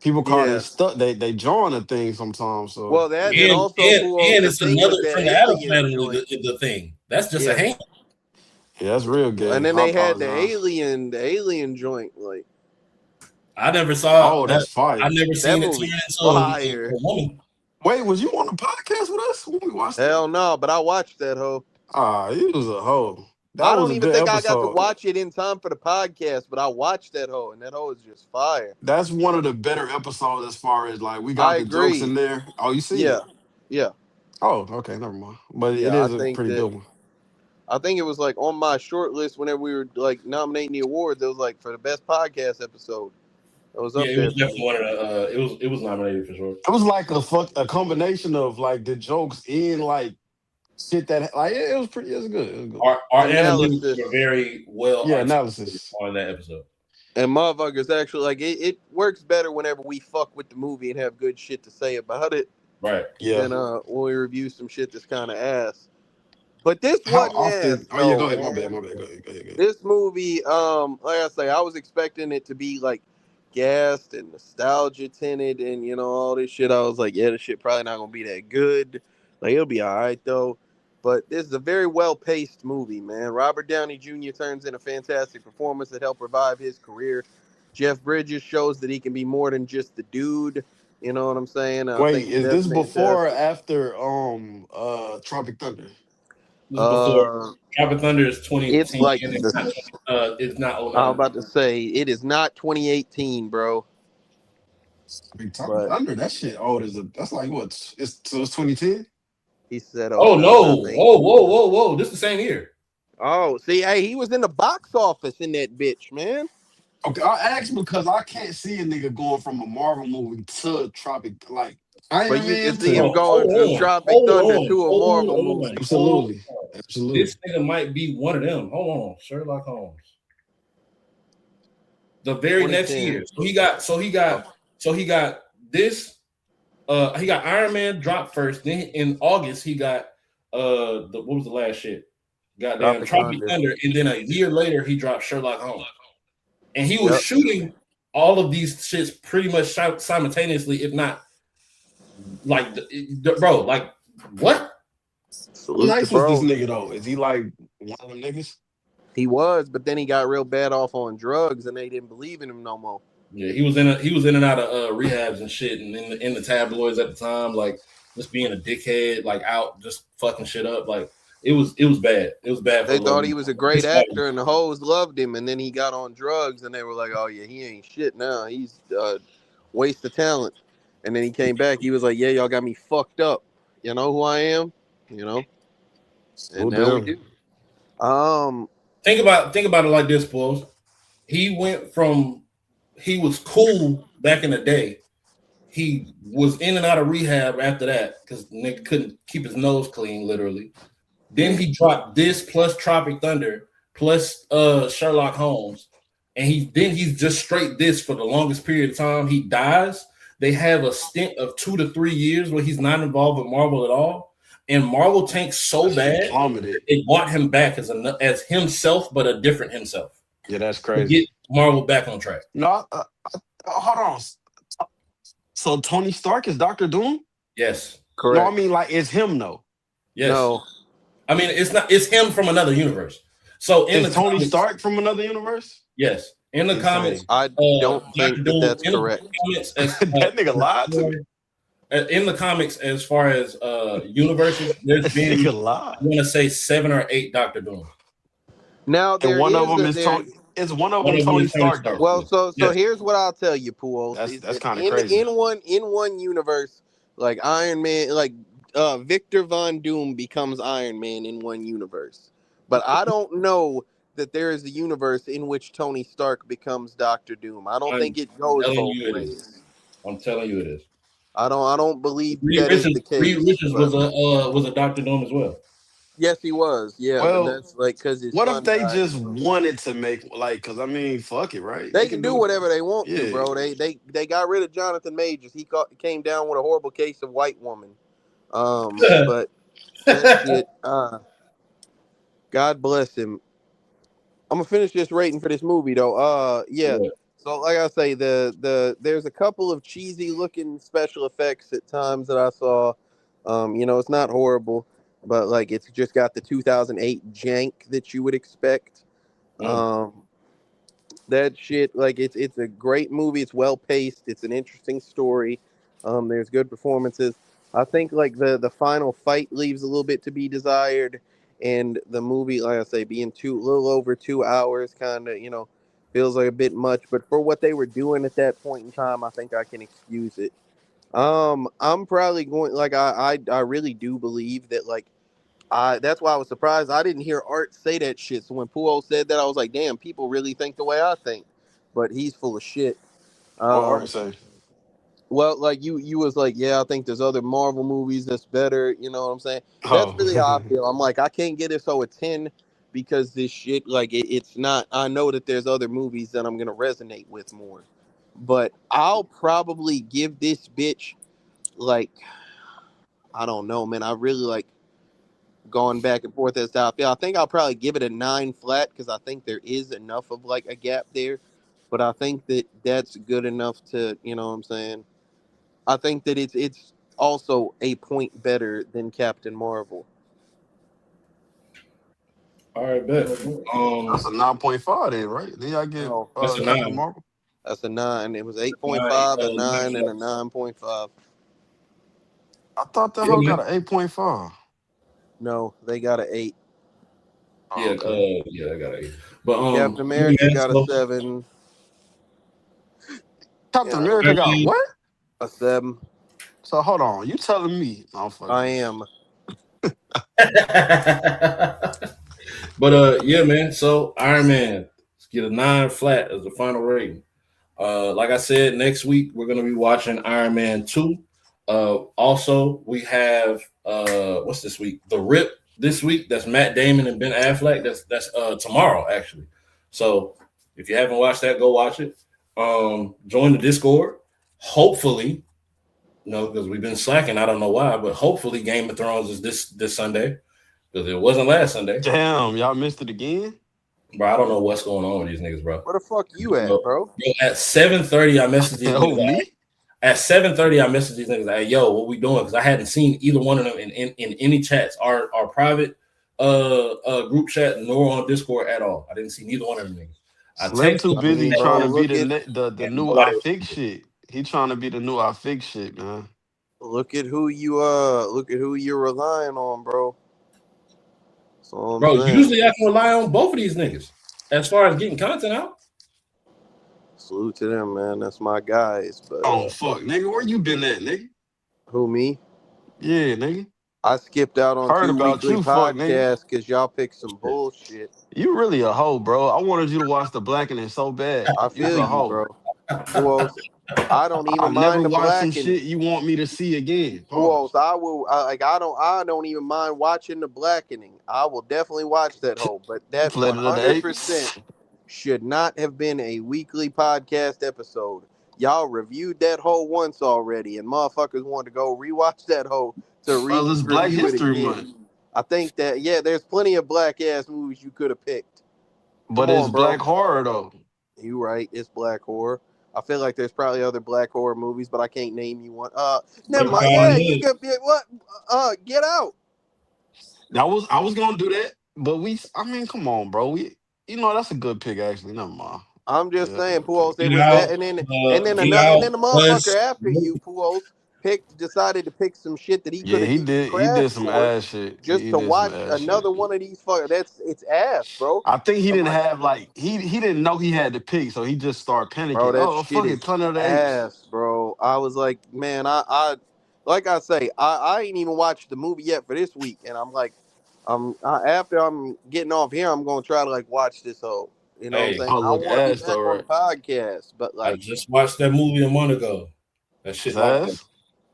people call yeah. they stuck. They join a thing sometimes. So Well, that and then And also Puo, and the it's thing with another that from the Adam alien family. joint. The thing that's just a Yeah, hand. yeah, that's real gay. and then I they had apologize. the alien joint. Like I never saw Oh, that. that's I fire. never that seen it turn movie's into fire. a woman. Wait, was you on the podcast with us when we watched it? Hell no, but I watched that hoe. Ah, he was a hoe. That I was don't a even good think I got to episode. watch it in time for the podcast, but I watched that hoe, and that hoe is just fire. That's one of the better episodes as far as like we got I the jokes agree. in there. Oh, you seen Yeah, it? yeah, Oh, okay, never mind. But it yeah. I is a think pretty that good one. I think it was like on my short list whenever we were like nominating the awards. It was like for the best podcast episode. It was Yeah, up it there was for me. definitely one of the. It was nominated for sure. It was like a combination of like the jokes in like shit that like it was pretty. It was good. It was good. Our analytics Analysis were very well Yeah, articulated analysis. on that episode. and motherfuckers actually like it works better whenever we fuck with the movie and have good shit to say about it Right. Yeah. than when we review some shit that's kind of ass. But this How wasn't often? ass Oh yeah, though, go ahead. My bad. man. My bad. Go ahead. Go ahead. Go ahead. This movie, like I say, I was expecting it to be like gassed and nostalgia tinted and all this shit. I was like, yeah, this shit probably not gonna be that good. Like it'll be all right though. But this is a very well paced movie, man. Robert Downey Jr. turns in a fantastic performance that helped revive his career. Jeff Bridges shows that he can be more than just the dude. You know what I'm saying? I Wait, think is that's this before or fantastic. after Tropic Thunder? This is before Uh, Tropic Thunder is it's 2010 like and the. it's not I'm 09. about to say it is not 2018, bro. I mean, Tropic But Thunder, that shit old as a. That's like what? It's 2010. he said Oh no! 09, I think. Whoa! This is the same year. Oh, see, hey, he was in the box office in that bitch, man. Okay, I asked because I can't see a nigga going from a Marvel movie to Tropic, like But Iron you can Man see him to. going from Tropic Thunder to a Marvel Hold on. movie. Absolutely, This absolutely. nigga might be one of them. Hold on, Sherlock Holmes. The very next 2010. year, he got this. He got Iron Man drop first. Then in August he got what was the last shit? Goddamn Tropic Tropic Thunder. Thunder, and then a year later he dropped Sherlock Holmes, and he was Yep. shooting all of these shits pretty much simultaneously, if not like bro, like what? How Salute the nice was this bro. nigga though? Is he like one of them niggas? He was, but then he got real bad off on drugs, and they didn't believe in him no more. Yeah, he was in and out of rehabs and shit, and in the tabloids at the time, like just being a dickhead, like out just fucking shit up. Like it was bad. It was bad for They a little thought he bit. was a great actor, and the hoes loved him, and then he got on drugs, and they were like, "Oh yeah, he ain't shit now. He's waste of talent." And then he came back. He was like, "Yeah, y'all got me fucked up. You know who I am? You know." And now we do. Think about it like this, Paul. He went from he was cool back in the day. He was in and out of rehab after that because nigga couldn't keep his nose clean, literally. Then he dropped this plus Tropic Thunder plus Sherlock Holmes, and he's just straight this for the longest period of time. He dies. They have a stint of 2 to 3 years where he's not involved with Marvel at all, and Marvel tanks so bad it brought him back as himself, but a different himself. Yeah, that's To crazy. get Marvel back on track. No, hold on. So Tony Stark is Dr. Doom? Yes. Correct. No, I mean like it's him though. Yes. No. I mean it's not. It's him from another universe. So in Is the Tony comics, Stark from another universe? yes. In the comics, I don't think Dr. Doom, that's in the correct. comics, That nigga lied to me. In the comics, as far as universes, there's been Nigga lied. I want to say 7 or 8 Dr. Doom. Now And one of them is is Tony. Is one of One them of them Tony is Tony Stark though? Stark. well, so Yes. here's what I'll tell you, Puos. That's is kind that of crazy. in one universe, like Iron Man, like Victor Von Doom becomes Iron Man in one universe, but I don't know that there is a universe in which Tony Stark becomes Doctor Doom. I don't think it goes telling both you it ways. is. I'm telling you it is. I don't believe Reed that is the case. Richards but- was a Dr. Doom as well. yes, he was. Yeah, Well, but that's like because his What son if they died. just wanted to make like? Because I mean, fuck it, right? They can do whatever they want Yeah. to, bro. They got rid of Jonathan Majors. He came down with a horrible case of white woman. But that shit, God bless him. I'm gonna finish this rating for this movie though. Yeah. So like I say, there's a couple of cheesy looking special effects at times that I saw. It's not horrible, but like it's just got the 2008 jank that you would expect. That shit, like it's a great movie. It's well paced. It's an interesting story. There's good performances. I think like the final fight leaves a little bit to be desired, and the movie, like I say, being a little over 2 hours, kind of feels like a bit much. But for what they were doing at that point in time, I think I can excuse it. I'm probably going like I really do believe that like. That's why I was surprised. I didn't hear Art say that shit. So when Puo said that, I was like, damn, people really think the way I think. But he's full of shit. What Art say? Well, like you was like, yeah, I think there's other Marvel movies that's better. You know what I'm saying? That's really how I feel. I'm like, I can't get it so a 10 because this shit, like, it's not. I know that there's other movies that I'm gonna resonate with more. But I'll probably give this bitch, like, I don't know, man. I really like. Going back and forth as to how I feel. I think I'll probably give it a 9 flat because I think there is enough of like a gap there. But I think that that's good enough to, you know what I'm saying? I think that it's also a point better than Captain Marvel. All right, bet. That's a 9.5 then, right? Then I get That's a Captain 9. Marvel. That's a 9. It was 8.5, a 9, and a 9.5. I thought that hoe got an 8.5. No, they got an 8. Yeah, I got an 8. But Captain America got a 7. Captain America got what? A 7. So hold on, you telling me? I am. But yeah, man. So Iron Man, let's get a 9 flat as the final rating. Like I said, next week we're gonna be watching Iron Man 2. Also, we have what's this week? The Rip this week. That's Matt Damon and Ben Affleck. That's tomorrow actually. So if you haven't watched that, go watch it. Join the Discord. Hopefully, because we've been slacking. I don't know why, but hopefully Game of Thrones is this Sunday because it wasn't last Sunday. Damn, y'all missed it again. Bro, I don't know what's going on with these niggas, bro. Where the fuck you at, bro? At 7:30, I messaged these niggas. At 7:30, I messaged these niggas. Hey, yo, what we doing? Because I hadn't seen either one of them in any chats, our private group chat, nor on Discord at all. I didn't see neither one of them niggas. Slim too busy trying to be the new I nobody Fix shit. He trying to be the new I Fix shit, man. Look at who you're relying on, bro. So Bro, usually I can rely on both of these niggas as far as getting content out. Salute to them, man. That's my guys. But Oh fuck, nigga, where you been at, nigga? who, me? Yeah, nigga. I skipped out on Heard 2 about weekly you, fuck, nigga. podcasts because y'all picked some bullshit. You really a hoe, bro. I wanted you to watch The Blackening so bad. I You's feel a you, hoe. bro. Who else? I don't I'll even never mind the watch some blackening. shit you want me to see again. Who else? Pause. I don't even mind watching the blackening. I will definitely watch that whole, but that Planet of the 100% Apes. should not have been a weekly podcast episode. Y'all reviewed that whole once already, and motherfuckers want to go rewatch that whole to Well, it's Black review it History again. Month. I think that there's plenty of black ass movies you could have picked. But Come it's on, bro. black horror though. You right, it's black horror. I feel like there's probably other black horror movies, but I can't name you one. Never mind. Yeah, you could be what? Get Out. I was gonna do that, but I mean, come on, bro. That's a good pick actually. Never mind. I'm just That's a saying, good pick. Pujols. It was that, and then the motherfucker after you, Pujols, decided to pick some shit that he could Yeah, have he used did. He crash did some course ass shit. just He to did some watch ass shit. another one of these fuckers. It's ass, bro. I think he I'm didn't like, have he didn't know he had to pick, so he just started bro, panicking. that Oh shit fuck it, is Planet of the Apes. ass, bro. I was like, man, I like I say, I ain't even watched the movie yet for this week, and I'm like, after I'm getting off here, I'm gonna try to like watch this whole. You know what I'm Hey, saying? Oh I look, want to be ass back though, on the right? podcast, but I like, just watched that movie a month ago. That shit It's like that. ass.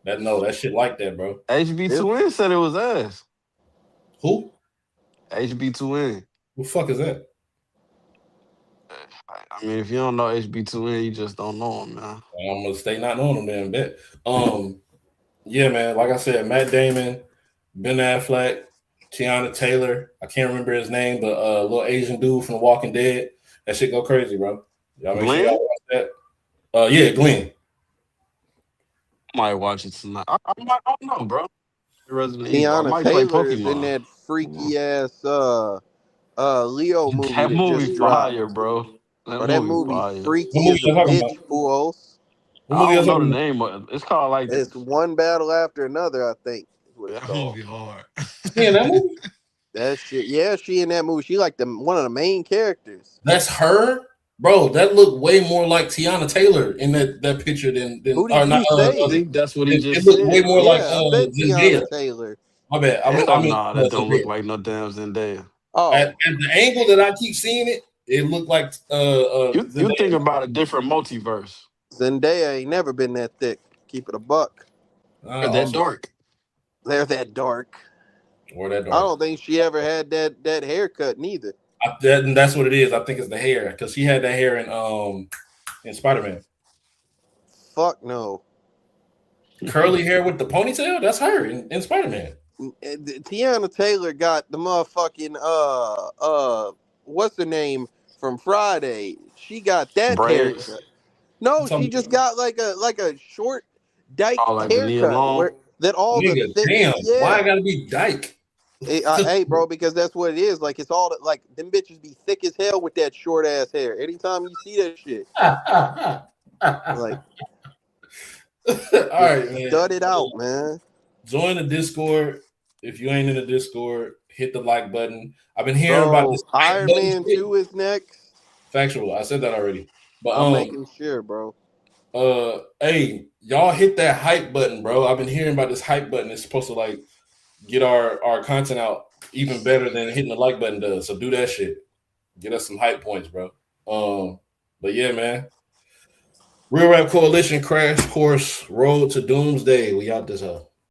That shit like that, bro. HB2N said it was ass. Who? HB2N. Who the fuck is that? I mean, if you don't know HB2N, you just don't know him, man. I'm gonna stay not knowing them damn bit. Yeah, man. Like I said, Matt Damon, Ben Affleck, Tiana Taylor. I can't remember his name, but little Asian dude from The Walking Dead. That shit go crazy, bro. Y'all make sure y'all watch that. Yeah, Glenn. I might watch it tonight. I don't know, bro. Resident Evil. I Tiana might play Taylor is in Pokemon. that freaky ass Leo movie That that movie just dropped. fire, bro. That movie fire. freaky as a bitch, Pujols. I don't know the name of it. It's called like It's one battle after another, I think. Is what it's that called. movie hard. Yeah, that movie. That shit. Yeah, she in that movie. She like one of the main characters. That's her, bro. That looked way more like Tiana Taylor in that picture than Who did you say? I think that's what he It just looked said. way more like I said Zendaya. Tiana Taylor. My bad. I mean, that don't look like no damn Zendaya. Oh, at the angle that I keep seeing it, it looked like You think about a different multiverse. Zendaya ain't never been that thick. Keep it a buck. They're that dark. They're that dark. Or that dark. I don't think she ever had that haircut neither. That's what it is. I think it's the hair because she had that hair in Spider-Man. Fuck no. Curly hair with the ponytail. That's her in Spider-Man. Tiana Taylor got the motherfucking what's her name from Friday? She got that Braids. haircut. No, she just got like a short dyke like the Nia haircut Long? where that all Nigga, the thick. damn. Yeah. Why I gotta be dyke? Hey, bro, because that's what it is. Like it's all like them bitches be thick as hell with that short ass hair. Anytime you see that shit, like, all right, man. Stud it out, man. Join the Discord. If you ain't in the Discord, hit the like button. I've been hearing about this Iron Man 2 is next. Factual. I said that already. But I'm making sure, bro. Hey, y'all hit that hype button, bro. I've been hearing about this hype button. It's supposed to like get our content out even better than hitting the like button does. So do that shit. Get us some hype points, bro. But yeah, man. Real Rap Coalition Crash Course Road to Doomsday. We out this hoe.